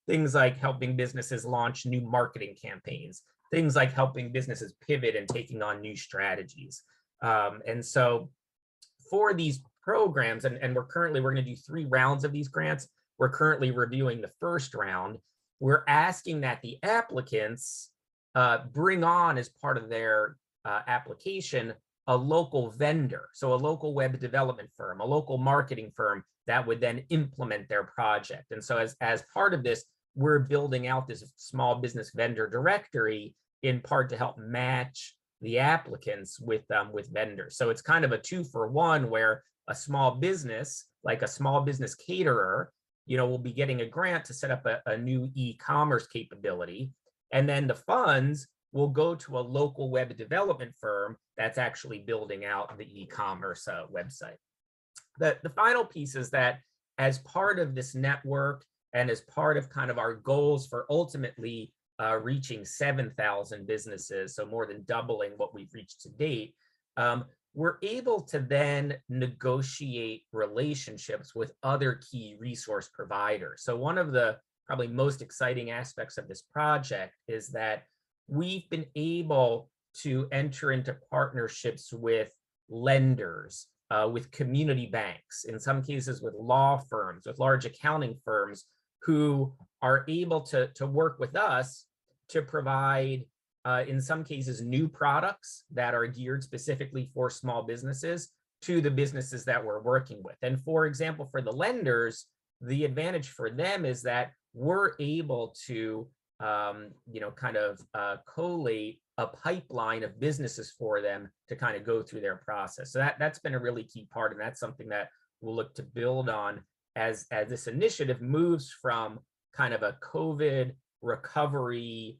Speaker 4: things like helping businesses launch new marketing campaigns, things like helping businesses pivot and taking on new strategies. And so for these programs, and we're going to do 3 rounds of these grants. We're currently reviewing the first round. We're asking that the applicants bring on as part of their application a local vendor, so a local web development firm, a local marketing firm that would then implement their project. And so as part of this, we're building out this small business vendor directory in part to help match the applicants with vendors. So it's kind of a 2-for-1 where a small business, like a small business caterer, will be getting a grant to set up a new e-commerce capability. And then the funds will go to a local web development firm that's actually building out the e-commerce website. The final piece is that as part of this network and as part of kind of our goals for ultimately reaching 7,000 businesses, so more than doubling what we've reached to date, we're able to then negotiate relationships with other key resource providers. So one of the probably most exciting aspects of this project is that we've been able to enter into partnerships with lenders, with community banks, in some cases with law firms, with large accounting firms who are able to work with us to provide, in some cases, new products that are geared specifically for small businesses to the businesses that we're working with. And for example, for the lenders, the advantage for them is that we're able to collate a pipeline of businesses for them to kind of go through their process. So that's been a really key part, and that's something that we'll look to build on as this initiative moves from kind of a COVID recovery,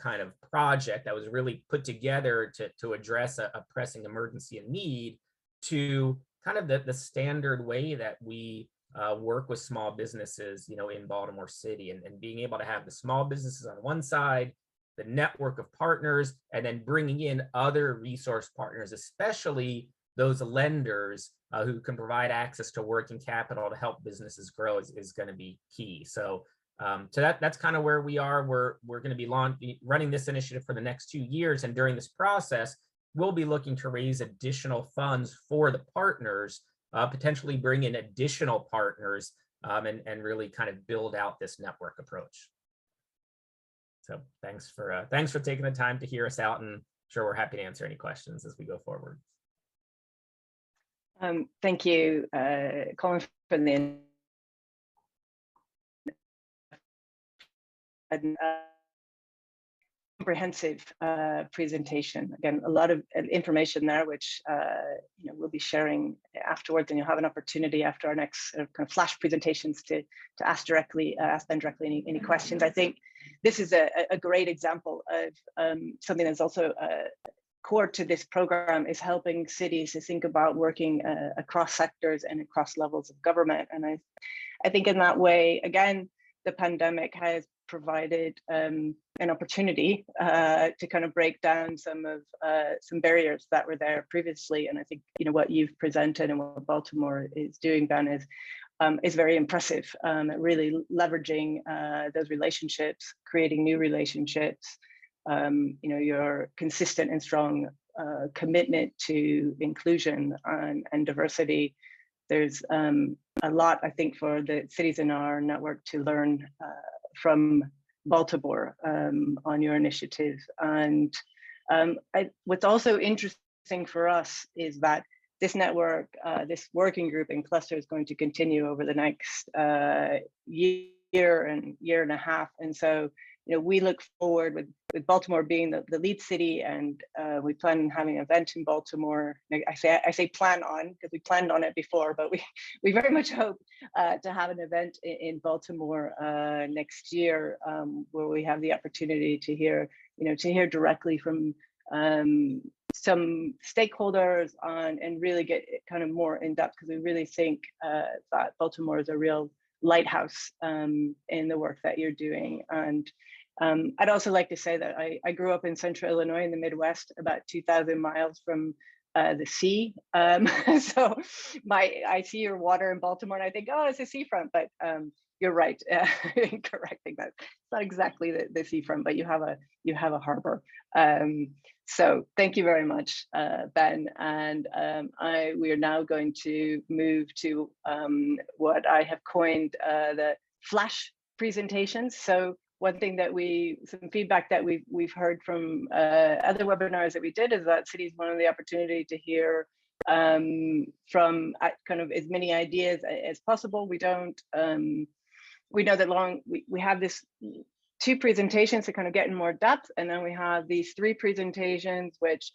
Speaker 4: kind of project that was really put together to address a pressing emergency and need, to kind of the standard way that we work with small businesses, in Baltimore City, and being able to have the small businesses on one side, the network of partners, and then bringing in other resource partners, especially those lenders who can provide access to working capital to help businesses grow is going to be key. So that's kind of where we are. We're going to be running this initiative for the next 2 years, and during this process, we'll be looking to raise additional funds for the partners, potentially bring in additional partners, and really kind of build out this network approach. So thanks for taking the time to hear us out, and sure, we're happy to answer any questions as we go forward.
Speaker 1: Thank you, Colin, for the comprehensive presentation. Again, a lot of information there, which we'll be sharing afterwards, and you'll have an opportunity after our next kind of flash presentations to ask them directly any questions. I think this is a great example of something that's also core to this program, is helping cities to think about working across sectors and across levels of government. And I think in that way, again, the pandemic has provided an opportunity to kind of break down some barriers that were there previously. And I think what you've presented and what Baltimore is doing, Ben, is very impressive. Really leveraging those relationships, creating new relationships. Your consistent and strong commitment to inclusion and diversity. There's a lot, I think, for the cities in our network to learn from Baltimore on your initiative. And what's also interesting for us is that this network, this working group and cluster is going to continue over the next year year and a half. And so, we look forward with Baltimore being the lead city, and we plan on having an event in Baltimore. I say plan on because we planned on it before, but we very much hope to have an event in Baltimore next year, where we have the opportunity to hear directly from some stakeholders and really get kind of more in depth, because we really think that Baltimore is a real lighthouse in the work that you're doing. And I'd also like to say that I grew up in Central Illinois in the Midwest, about 2,000 miles from the sea. So I see your water in Baltimore and I think, oh, it's a seafront, but you're right in correcting that. It's not exactly the seafront, but you have a harbor. So thank you very much, Ben. And we are now going to move to what I have coined the flash presentations. So one thing that some feedback that we've heard from other webinars that we did is that cities wanted the opportunity to hear from kind of as many ideas as possible. We know that we have this 2 presentations to kind of get in more depth, and then we have these 3 presentations which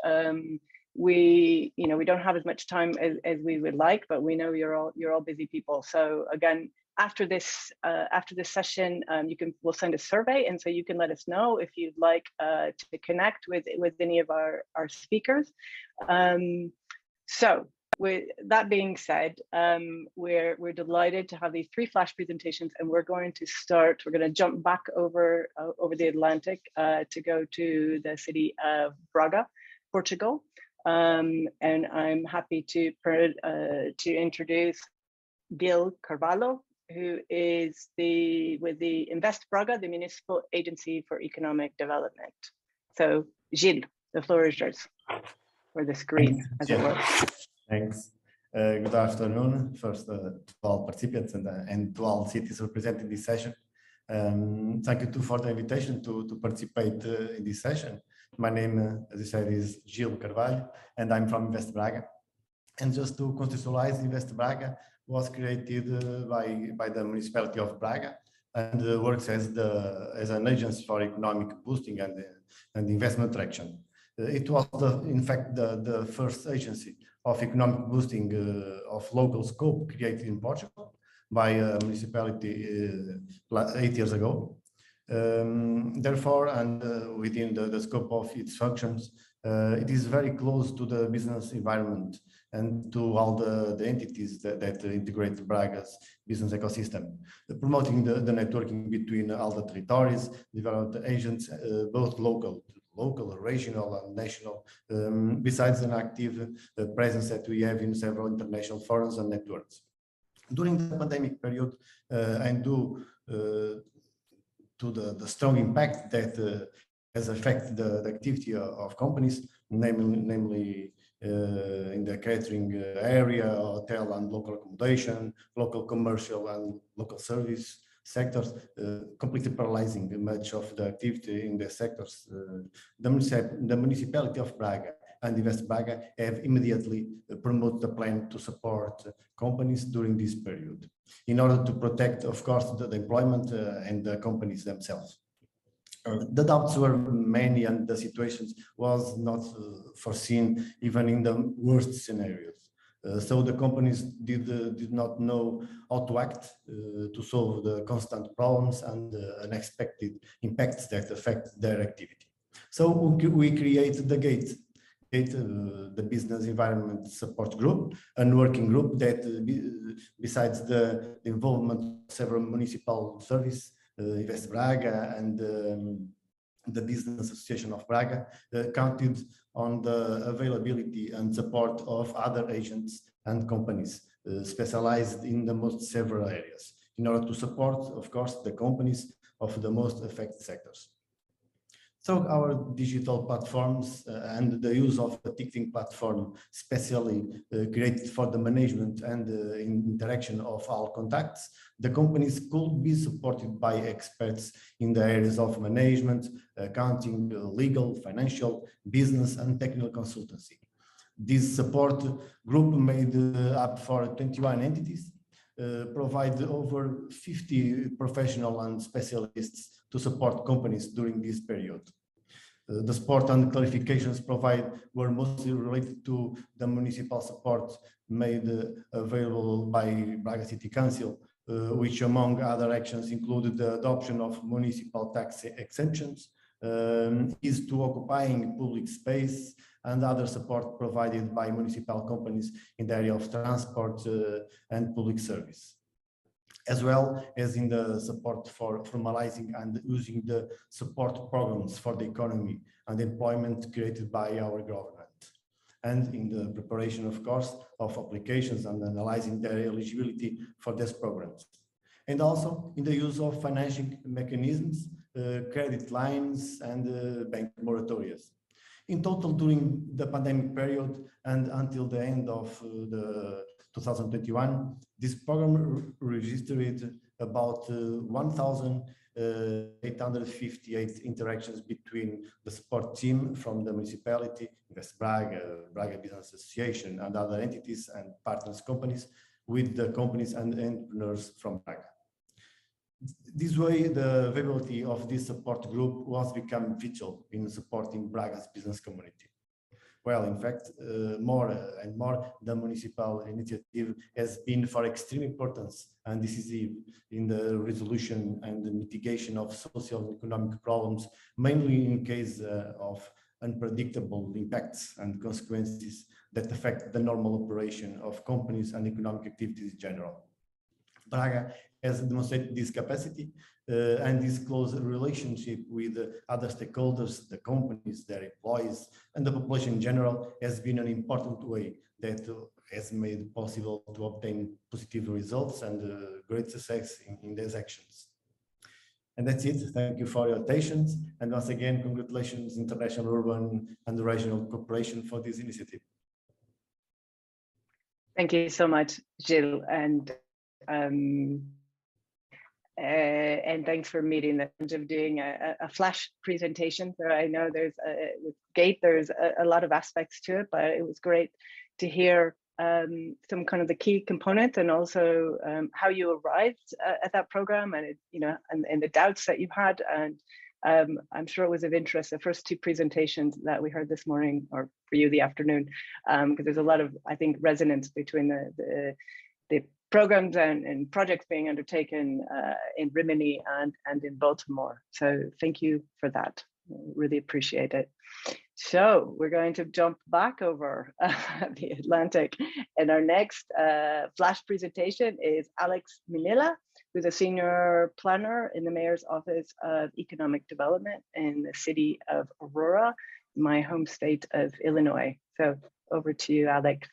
Speaker 1: we don't have as much time as we would like, but we know you're all busy people. So again, after this session, we'll send a survey, and so you can let us know if you'd like to connect with any of our speakers. So with that being said, we're delighted to have these 3 flash presentations, and we're going to jump back over the Atlantic to go to the city of Braga, Portugal. And I'm happy to introduce Gil Carvalho, who is with the Invest Braga, the Municipal Agency for Economic Development. So Gil, the floor is yours, or the screen, as it were.
Speaker 5: Thanks. Good afternoon, first to all participants and to all cities represented in this session. Thank you too for the invitation to participate in this session. My name, as you said, is Gil Carvalho, and I'm from Invest Braga. And just to contextualize, Invest Braga was created by the municipality of Braga and works as an agency for economic boosting and investment traction. It was, in fact, the first agency of economic boosting of local scope created in Portugal by a municipality 8 years ago. Therefore, and within the scope of its functions, it is very close to the business environment and to all the entities that integrate Braga's business ecosystem, promoting the networking between all the territories, development agents, both local, regional, and national, besides an active presence that we have in several international forums and networks. During the pandemic period, and due to the strong impact that has affected the activity of companies, namely in the catering area, hotel and local accommodation, local commercial and local service sectors, completely paralyzing much of the activity in the sectors. The municipality of Braga and Invest Braga have immediately promoted the plan to support companies during this period in order to protect, of course, the employment and the companies themselves. The doubts were many and the situations was not foreseen even in the worst scenarios. So the companies did not know how to act to solve the constant problems and unexpected impacts that affect their activity. So we created the GATE, the Business Environment Support Group, a working group that, besides the involvement of several municipal services, Invest Braga and the Business Association of Braga, counted on the availability and support of other agents and companies specialized in the most several areas in order to support, of course, the companies of the most affected sectors. So our digital platforms and the use of a ticketing platform specially created for the management and interaction of all contacts, the companies could be supported by experts in the areas of management, accounting, legal, financial, business, and technical consultancy. This support group made up for 21 entities provide over 50 professional and specialists to support companies during this period. The support and clarifications provided were mostly related to the municipal support made available by Braga City Council, which among other actions included the adoption of municipal tax exemptions, ease to occupying public space, and other support provided by municipal companies in the area of transport and public service, as well as in the support for formalizing and using the support programs for the economy and employment created by our government, and in the preparation, of course, of applications and analyzing their eligibility for these programs, and also in the use of financing mechanisms, credit lines, and bank moratoria. In total, during the pandemic period and until the end of the 2021, this program registered about 1,858 interactions between the support team from the municipality, Invest Braga, Braga Business Association, and other entities and partners companies with the companies and entrepreneurs from Braga. This way, the availability of this support group was become vital in supporting Braga's business community. Well, in fact, more and more, the municipal initiative has been for extreme importance and decisive in the resolution and the mitigation of social and economic problems, mainly in case of unpredictable impacts and consequences that affect the normal operation of companies and economic activities in general. Braga has demonstrated this capacity and this close relationship with other stakeholders, the companies, their employees, and the population in general has been an important way that has made it possible to obtain positive results and great success in these actions. And that's it. Thank you for your attention. And once again, congratulations, International Urban and Regional Corporation, for this initiative.
Speaker 1: Thank you so much, Gilles. And thanks for meeting the challenge of doing a flash presentation. So I know with GATE, there's a lot of aspects to it, but it was great to hear some kind of the key components and also how you arrived at that program and and the doubts that you had. And I'm sure it was of interest, the first two presentations that we heard this morning, or for you the afternoon, because there's a lot of, I think, resonance between the programs and projects being undertaken in Rimini and in Baltimore. So thank you for that. Really appreciate it. So we're going to jump back over the Atlantic, and our next flash presentation is Alex Minilla, who's a senior planner in the Mayor's Office of Economic Development in the city of Aurora, my home state of Illinois. So over to you, Alex.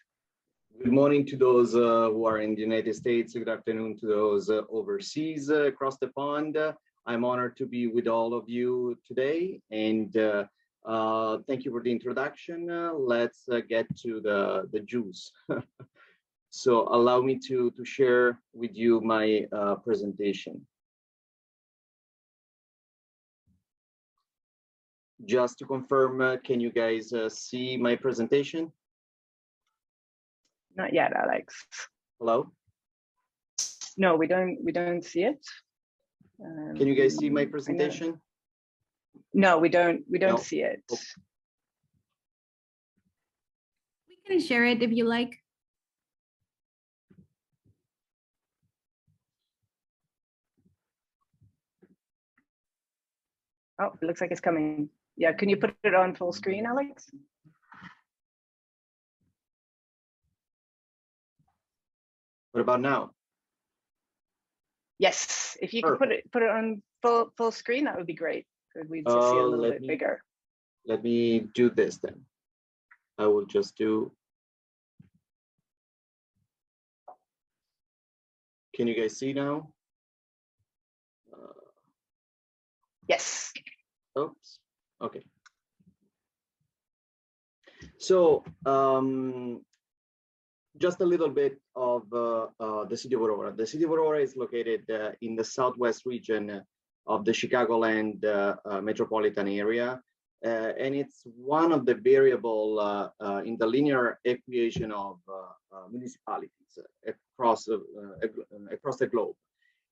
Speaker 6: Good morning to those who are in the United States. Good afternoon to those overseas across the pond. I'm honored to be with all of you today, and thank you for the introduction. Let's get to the juice. So allow me to share with you my presentation. Just to confirm, can you guys see my presentation?
Speaker 1: Not yet, Alex.
Speaker 6: Hello?
Speaker 1: No, we don't see it.
Speaker 6: Can you guys see my presentation?
Speaker 1: No, we don't
Speaker 6: No.
Speaker 1: see it.
Speaker 6: Oh.
Speaker 7: We can share it if you like.
Speaker 1: Oh, it looks like it's coming. Yeah, can you put it on full screen, Alex?
Speaker 6: What about now?
Speaker 1: Yes, if you could put it on full screen, that would be great. Because we'd just see a little bit bigger.
Speaker 6: Let me do this then. I will just do. Can you guys see now?
Speaker 1: Yes.
Speaker 6: Oops. Okay. So just a little bit of the city of Aurora. The city of Aurora is located in the southwest region of the Chicagoland metropolitan area. and it's one of the variable in the linear equation of municipalities across the globe.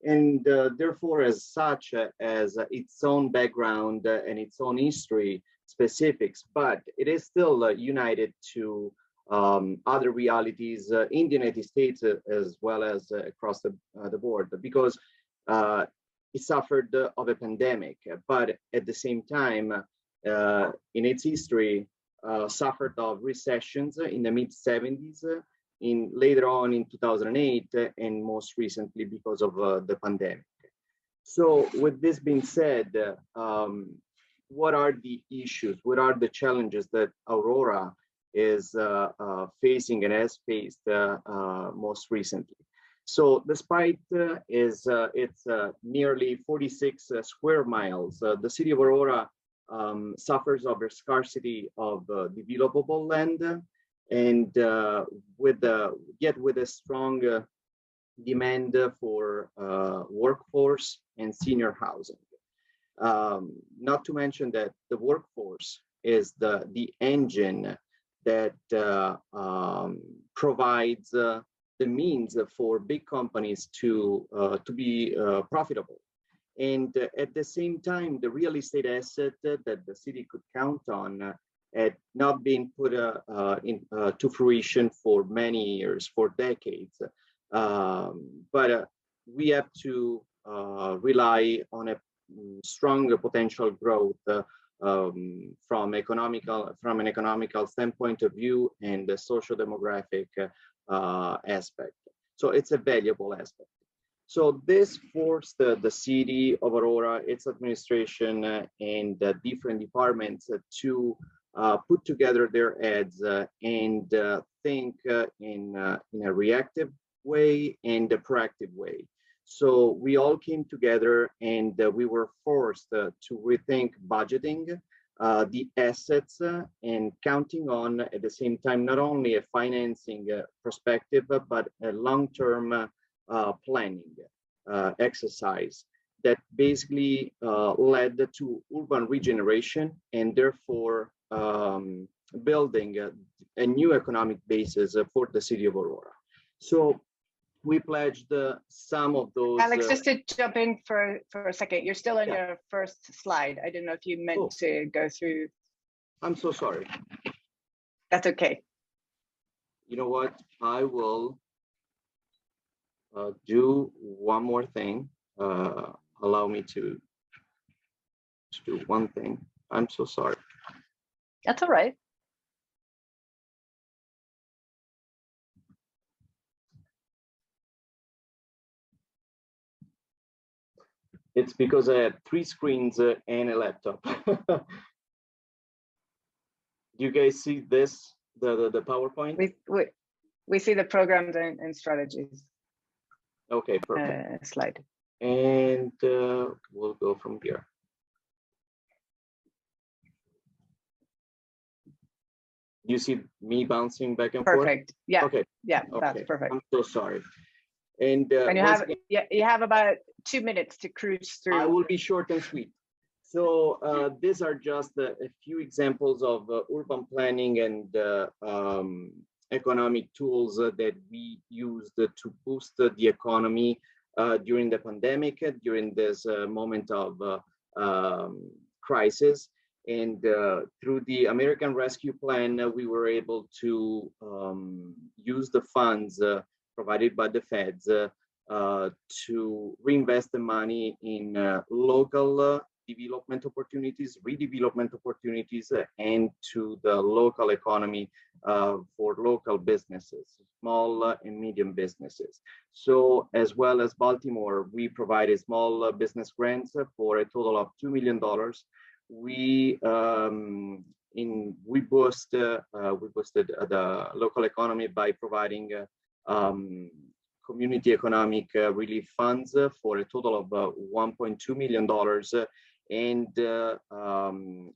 Speaker 6: And therefore, as such, as its own background and its own history specifics, but it is still united to other realities in the United States as well as across the board, because it suffered of a pandemic, but at the same time, in its history, suffered of recessions in the mid-70s, later on in 2008, and most recently because of the pandemic. So with this being said, what are the issues? What are the challenges that Aurora is facing and has faced most recently? So despite its nearly 46 square miles, the city of Aurora suffers over scarcity of developable land, and with a strong demand for workforce and senior housing. Not to mention that the workforce is the engine that provides the means for big companies to be profitable. And at the same time, the real estate asset that the city could count on had not been put to fruition for many years, for decades. But we have to rely on a strong potential growth from an economical standpoint of view and the social demographic aspect. So it's a valuable aspect. So this forced the city of Aurora, its administration, and different departments to put together their heads and think in a reactive way and a proactive way. So we all came together and we were forced to rethink budgeting, the assets, and counting on at the same time not only a financing perspective, but a long-term planning exercise that basically led to urban regeneration and therefore building a new economic basis for the city of Aurora. So we pledged some of those.
Speaker 1: Alex, just to jump in for a second, you're still on your first slide. I didn't know if you meant to go through.
Speaker 6: I'm so sorry.
Speaker 1: That's okay.
Speaker 6: You know what? I will do one more thing. Allow me to do one thing. I'm so sorry.
Speaker 1: That's all right.
Speaker 6: It's because I had 3 screens and a laptop. Do you guys see this, the PowerPoint?
Speaker 1: We see the programs and strategies.
Speaker 6: Okay, perfect.
Speaker 1: Slide.
Speaker 6: And we'll go from here. You see me bouncing back and forth?
Speaker 1: Perfect. Yeah.
Speaker 6: Okay.
Speaker 1: Yeah,
Speaker 6: okay.
Speaker 1: That's perfect.
Speaker 6: I'm so sorry. And
Speaker 1: you have about 2 minutes to cruise through.
Speaker 6: I will be short and sweet. So these are just a few examples of urban planning and economic tools that we used to boost the economy during the pandemic, during this moment of crisis. And through the American Rescue Plan, we were able to use the funds provided by the feds to reinvest the money in local development opportunities, redevelopment opportunities, and to the local economy for local businesses, small and medium businesses. So as well as Baltimore, we provided small business grants for a total of $2 million. We boosted the local economy by providing community economic relief funds for a total of $1.2 million. And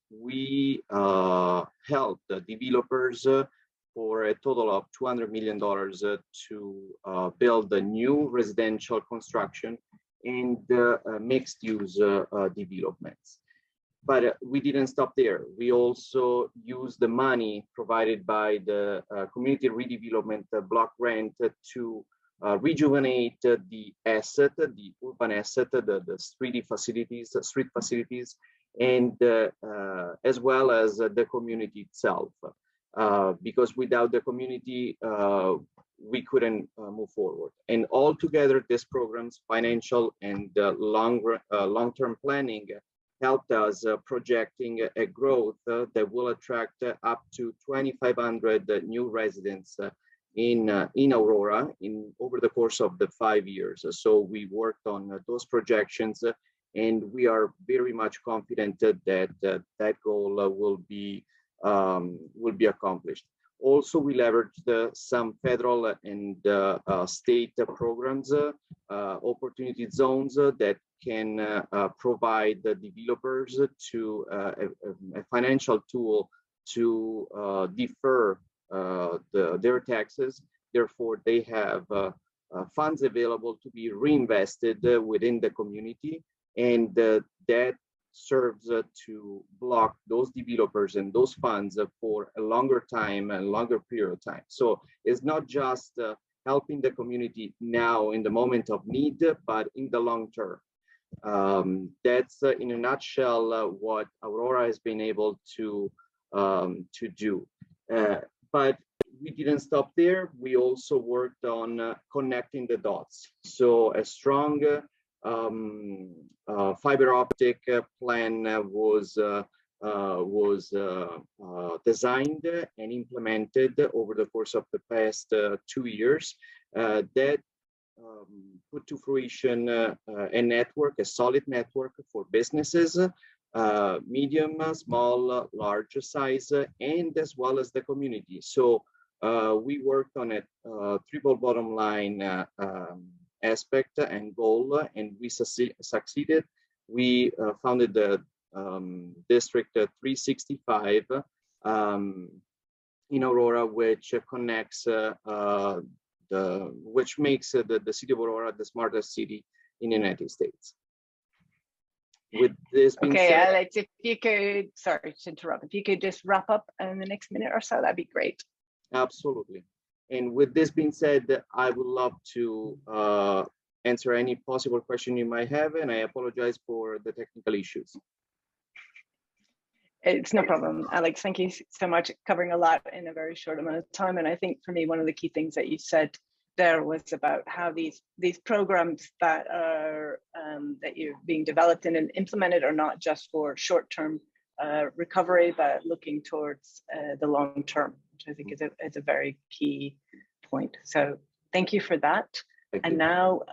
Speaker 6: we helped developers for a total of $200 million to build a new residential construction and mixed use developments. But we didn't stop there. We also used the money provided by the community redevelopment block grant to rejuvenate the asset, the urban asset, the street facilities, and as well as the community itself. Because without the community, we couldn't move forward. And altogether, these programs, financial and long-term planning, helped us projecting a growth that will attract up to 2,500 new residents in Aurora over the course of the 5 years. So we worked on those projections, and we are very much confident that that goal will be accomplished. Also, we leveraged some federal and state programs, opportunity zones that can provide the developers to a financial tool to defer their taxes. Therefore, they have funds available to be reinvested within the community, and that serves to block those developers and those funds for a longer time and longer period of time. So it's not just helping the community now in the moment of need, but in the long term. That's in a nutshell what Aurora has been able to do. But we didn't stop there. We also worked on connecting the dots. So a strong fiber optic plan was designed and implemented over the course of the past 2 years. That put to fruition a network, a solid network for businesses, medium, small, large size, and as well as the community. So we worked on a triple bottom line aspect and goal, and we succeeded. We founded the District 365 in Aurora, which connects which makes the city of Aurora the smartest city in the United States. With this being said,
Speaker 1: Alex, if you could, sorry to interrupt, if you could just wrap up in the next minute or so, that'd be great.
Speaker 6: Absolutely. And with this being said, I would love to answer any possible question you might have, and I apologize for the technical issues.
Speaker 1: It's no problem, Alex. Thank you so much, covering a lot in a very short amount of time. And I think for me, one of the key things that you said there was about how these programs that are that you're being developed and implemented are not just for short-term recovery, but looking towards the long term, which I think is a very key point. So thank you for that. And now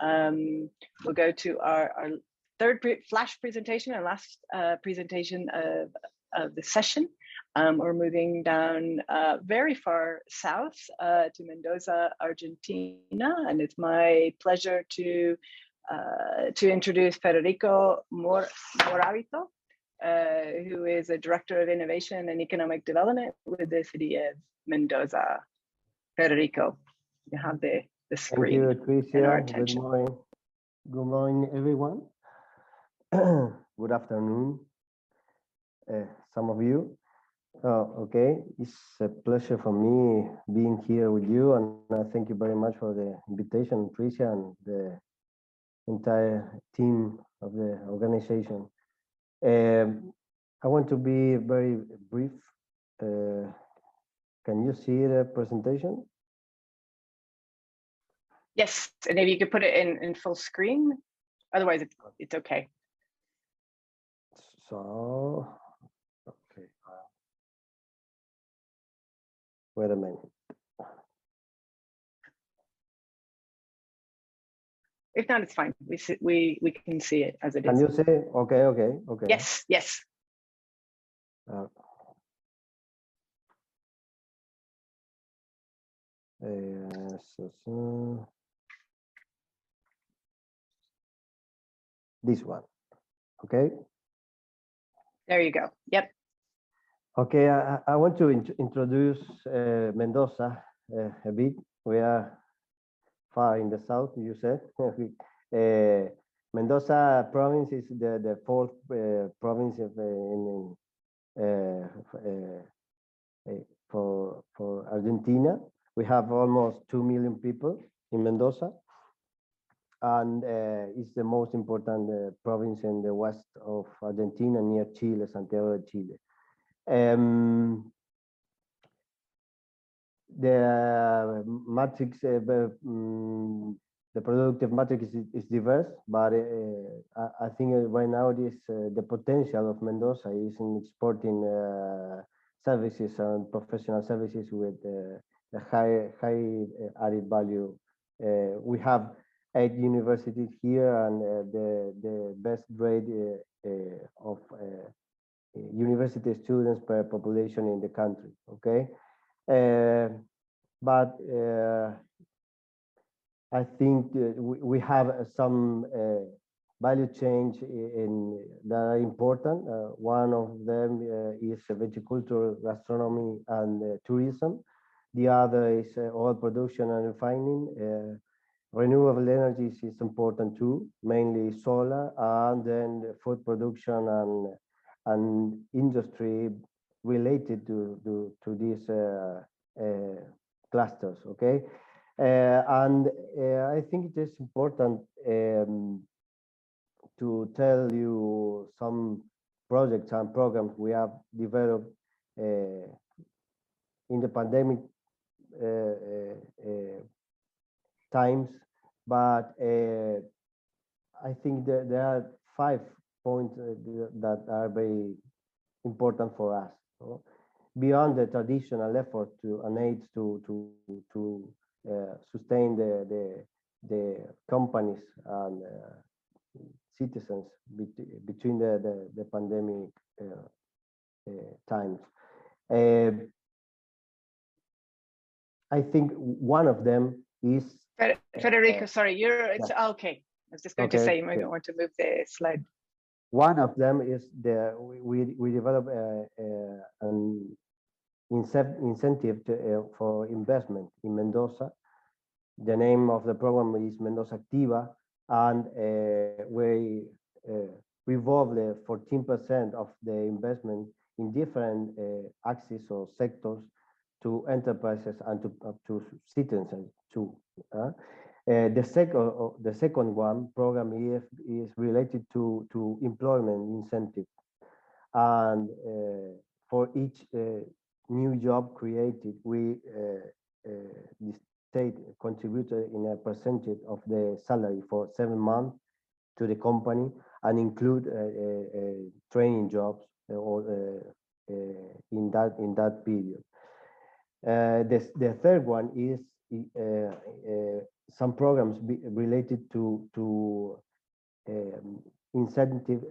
Speaker 1: we'll go to our third flash presentation and last presentation of the session. We're moving down very far south to Mendoza, Argentina, and it's my pleasure to introduce Federico Moravito, who is a Director of Innovation and Economic Development with the City of Mendoza. Federico, you have the screen.
Speaker 8: Thank you, Tricia. Good morning. Good morning, everyone. Good afternoon, some of you. Okay, it's a pleasure for me being here with you, and I thank you very much for the invitation, Tricia, and the entire team of the organization. I want to be very brief. Can you see the presentation?
Speaker 1: Yes, and if you could put it in full screen, otherwise it's okay.
Speaker 8: So, okay. Wait a minute.
Speaker 1: If not, it's fine. We can see it as it is.
Speaker 8: Can you see? Okay.
Speaker 1: Yes.
Speaker 8: This one. Okay.
Speaker 1: There you go. Yep.
Speaker 8: Okay, I want to introduce Mendoza a bit. We are far in the south, you said. Mendoza province is the fourth province of, for Argentina. We have almost 2 million people in Mendoza, and it's the most important province in the west of Argentina, near Chile, Santiago de Chile. The matrix, the productive matrix is diverse, but I think right now the potential of Mendoza is in exporting services and professional services with a high added value. We have 8 universities here, and the best grade of university students per population in the country. Okay, but I think we have some value change that are important. One of them is viticulture, gastronomy, and tourism. The other is oil production and refining. Renewable energies is important too, mainly solar, and then food production and industry related to these clusters. Okay. And I think it is important to tell you some projects and programs we have developed in the pandemic times, but I think that there are 5 points that are very important for us. So beyond the traditional effort to and aids to sustain the companies and citizens between the pandemic times. I think one of them is
Speaker 1: Federico. Sorry, it's
Speaker 8: yeah.
Speaker 1: okay. I was just going to say you might want to move the slide.
Speaker 8: One of them is we develop an incentive for investment in Mendoza. The name of the program is Mendoza Activa, and we revolve the 14% of the investment in different axes or sectors to enterprises and to citizens too. The second one program is related to employment incentive, and for each new job created, the state contributed in a percentage of the salary for 7 months to the company, and include training jobs or in that period. The third one is some programs related to incentive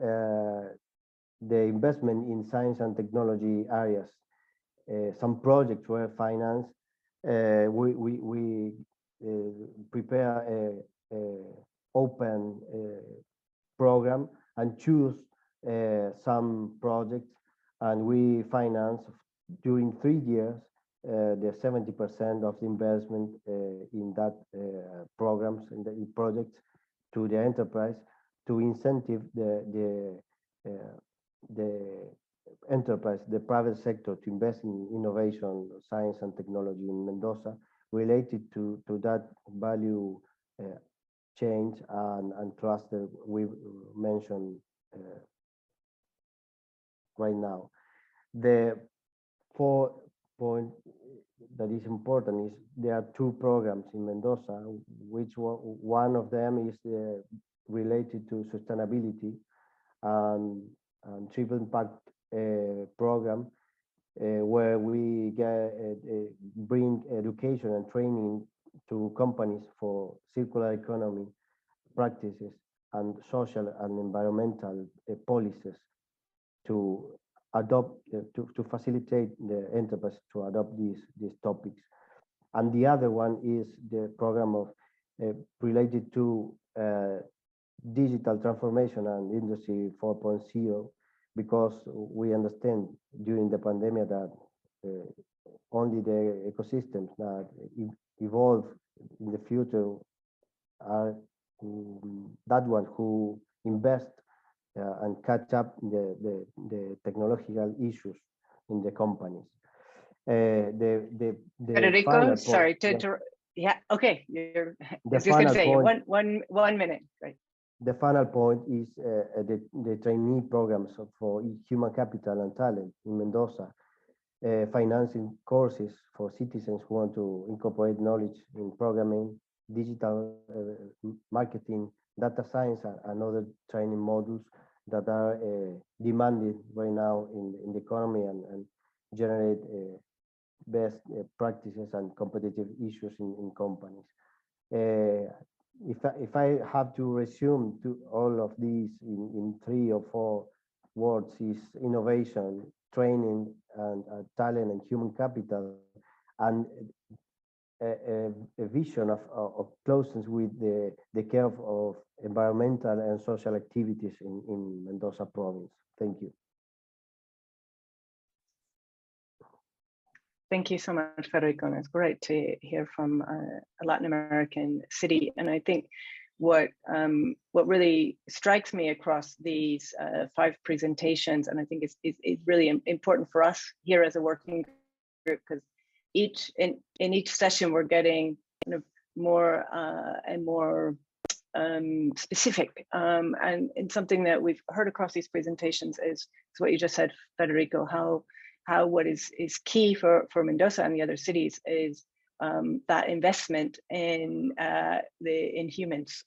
Speaker 8: the investment in science and technology areas. Some projects were financed. We prepare a open program and choose some projects, and we finance during 3 years the 70% of the investment in that programs and the projects to the enterprise, to incentive the enterprise, the private sector, to invest in innovation, science and technology in Mendoza, related to that value change and trust that we mentioned right now. The fourth point that is important is there are 2 programs in Mendoza, which one of them is related to sustainability and triple impact program, where we bring education and training to companies for circular economy practices and social and environmental policies to adopt, to facilitate the enterprise to adopt these topics. And the other one is the program of related to digital transformation and industry 4.0, because we understand during the pandemic that only the ecosystems that evolve in the future are that one who invest and catch up the technological issues in the companies. The
Speaker 1: Federico,
Speaker 8: final point,
Speaker 1: sorry to
Speaker 8: yeah,
Speaker 1: interrupt. Yeah, okay. You're, I
Speaker 8: the
Speaker 1: was just going to say
Speaker 8: final point,
Speaker 1: 1 minute. Right.
Speaker 8: the final point is the trainee programs for human capital and talent in Mendoza, financing courses for citizens who want to incorporate knowledge in programming, digital marketing, data science, and other training modules that are demanded right now in the economy and generate best practices and competitive issues in companies. If I have to resume to all of these in 3 or 4 words, is innovation, training, and talent and human capital, and a vision of closeness with the care of environmental and social activities in Mendoza province. Thank you.
Speaker 1: Thank you so much, Federico. And it's great to hear from a Latin American city. And I think what really strikes me across these 5 presentations, and I think it's really important for us here as a working group, because in each session we're getting kind of more and more specific. And something that we've heard across these presentations is what you just said, Federico, how what is key for Mendoza and the other cities is that investment in humans,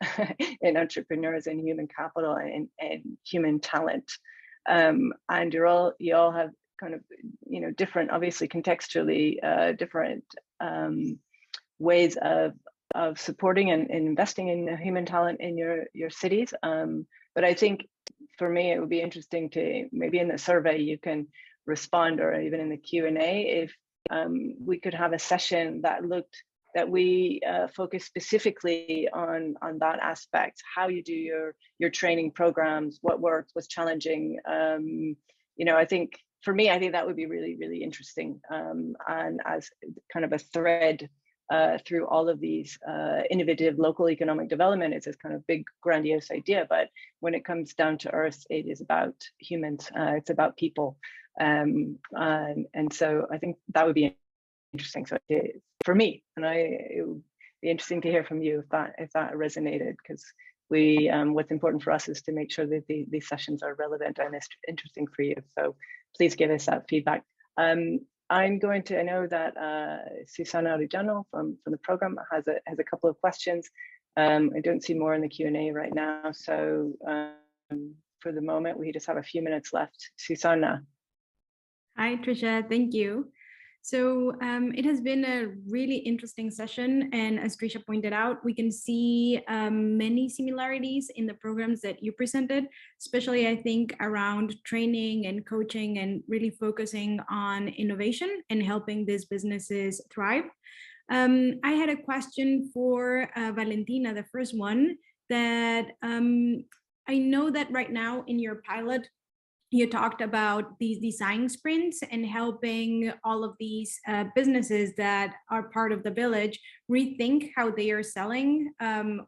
Speaker 1: in entrepreneurs, and human capital, and human talent. And you all have kind of, you know, different, obviously contextually different ways of supporting and investing in human talent in your cities. But I think for me, it would be interesting to maybe in the survey you can respond, or even in the Q&A, if we could have a session that we focus specifically on that aspect, how you do your training programs, what works, what's challenging. You know, I think for me, I think that would be really, really interesting, and as kind of a thread through all of these innovative local economic development. It's this kind of big grandiose idea, but when it comes down to earth, it is about humans, it's about people. And so I think that would be interesting. So for me, and it would be interesting to hear from you if that resonated, because what's important for us is to make sure that these sessions are relevant and interesting for you. So please give us that feedback. I'm going to, I know that Susana Arellano from the program has a couple of questions. I don't see more in the Q&A right now. So for the moment, we just have a few minutes left. Susana.
Speaker 7: Hi, Tricia, thank you. So it has been a really interesting session. And as Tricia pointed out, we can see many similarities in the programs that you presented, especially I think around training and coaching and really focusing on innovation and helping these businesses thrive. I had a question for Valentina, the first one, that I know that right now in your pilot, you talked about these design sprints and helping all of these businesses that are part of the village rethink how they are selling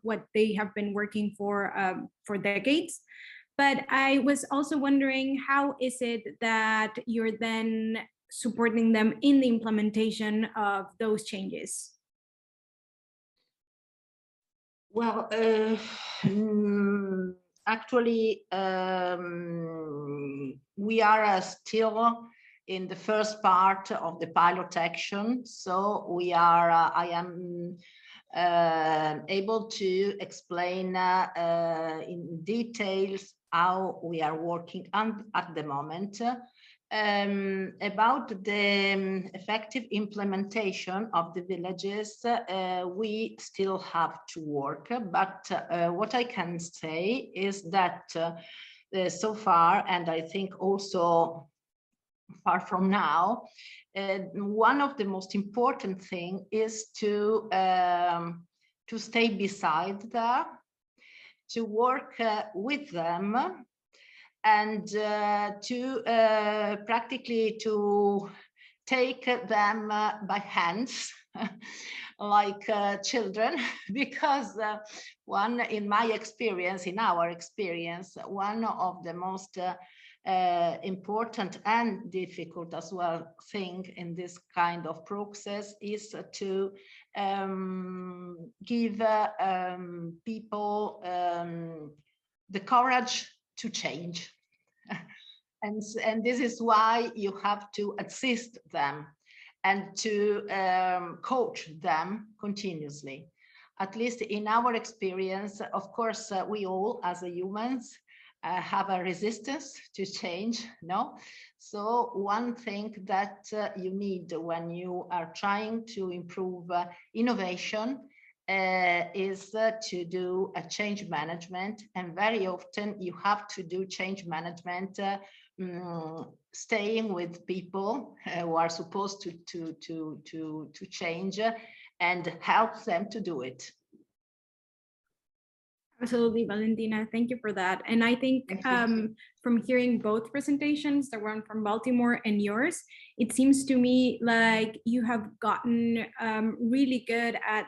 Speaker 7: what they have been working for decades. But I was also wondering, how is it that you're then supporting them in the implementation of those changes?
Speaker 2: Well, actually, we are still in the first part of the pilot action. So we are, I am able to explain in details how we are working at the moment. About the effective implementation of the villages, we still have to work, but what I can say is that so far, and I think also far from now, one of the most important things is to stay beside them, to work with them, and to practically to take them by hands like children, because in my experience, in our experience, one of the most important and difficult as well thing in this kind of process is to give people the courage to change. And this is why you have to assist them and to coach them continuously. At least in our experience, of course, we all as humans have a resistance to change, no? So one thing that you need when you are trying to improve innovation is to do a change management, and very often you have to do change management staying with people who are supposed to change and help them to do it.
Speaker 7: Absolutely, Valentina. Thank you for that. And I think from hearing both presentations, the one from Baltimore and yours, it seems to me like you have gotten really good at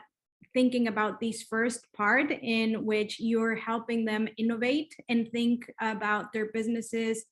Speaker 7: thinking about this first part in which you're helping them innovate and think about their businesses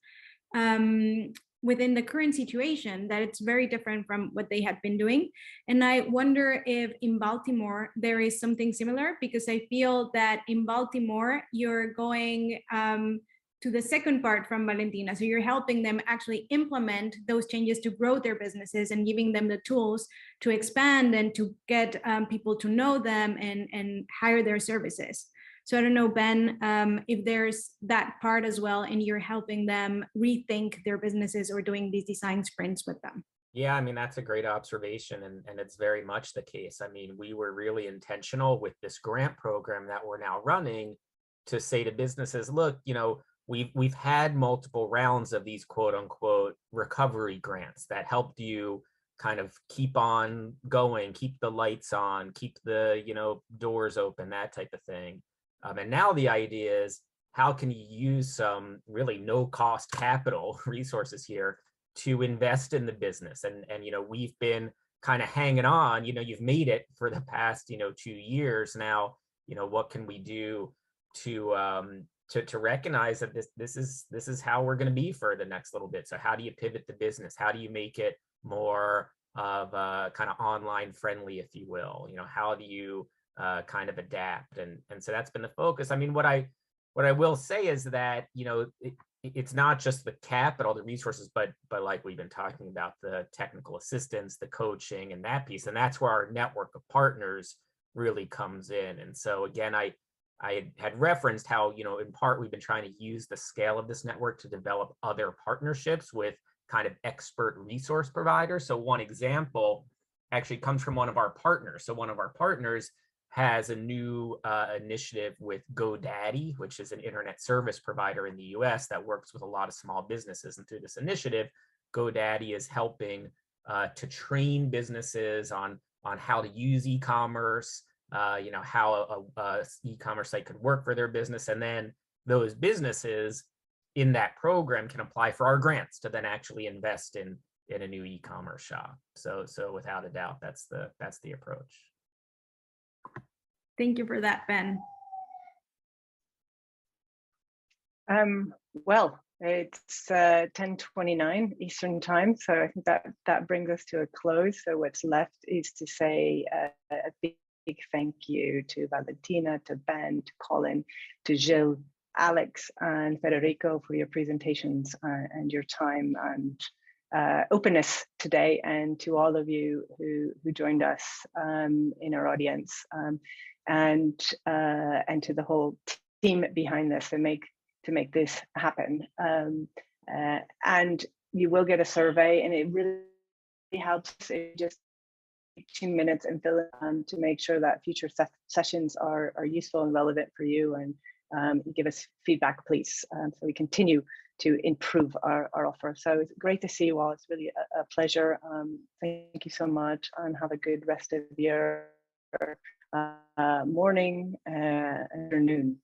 Speaker 7: within the current situation, that it's very different from what they had been doing. And I wonder if in Baltimore there is something similar, because I feel that in Baltimore you're going to the second part from Valentina. So you're helping them actually implement those changes to grow their businesses and giving them the tools to expand and to get people to know them and hire their services. So I don't know, Ben, if there's that part as well, and you're helping them rethink their businesses or doing these design sprints with them.
Speaker 4: Yeah, I mean, that's a great observation, and it's very much the case. I mean, we were really intentional with this grant program that we're now running to say to businesses, look, you know, we've had multiple rounds of these quote unquote recovery grants that helped you kind of keep on going, keep the lights on, keep the, you know, doors open, that type of thing. And now the idea is, how can you use some really no cost capital resources here to invest in the business? And you know, we've been kind of hanging on, you know, you've made it for the past, you know, 2 years now, you know, what can we do to recognize that this is how we're going to be for the next little bit? So how do you pivot the business? How do you make it more of kind of online friendly, if you will? You know, how do you kind of adapt? And so that's been the focus. I mean, what I will say is that, you know, it's not just the capital, the resources, but like we've been talking about, the technical assistance, the coaching, and that piece. And that's where our network of partners really comes in. And so again, I had referenced how, you know, in part we've been trying to use the scale of this network to develop other partnerships with kind of expert resource providers. So one example actually comes from one of our partners. So one of our partners has a new initiative with GoDaddy, which is an internet service provider in the US that works with a lot of small businesses. And through this initiative, GoDaddy is helping to train businesses on how to use e-commerce, you know, how a e-commerce site could work for their business. And then those businesses in that program can apply for our grants to then actually invest in a new e-commerce shop. So without a doubt, that's the approach.
Speaker 7: Thank you for that, Ben.
Speaker 1: Well, it's 10:29 Eastern time, so I think that brings us to a close. So what's left is to say a big thank you to Valentina, to Ben, to Colin, to Gilles, Alex, and Federico for your presentations and your time and openness today, and to all of you who joined us in our audience, and to the whole team behind this to make this happen. And you will get a survey, and it really helps. It just 2 minutes and fill in to make sure that future sessions are useful and relevant for you, and give us feedback, please, so we continue to improve our offer. So it's great to see you all. It's really a pleasure. Thank you so much, and have a good rest of your morning, afternoon.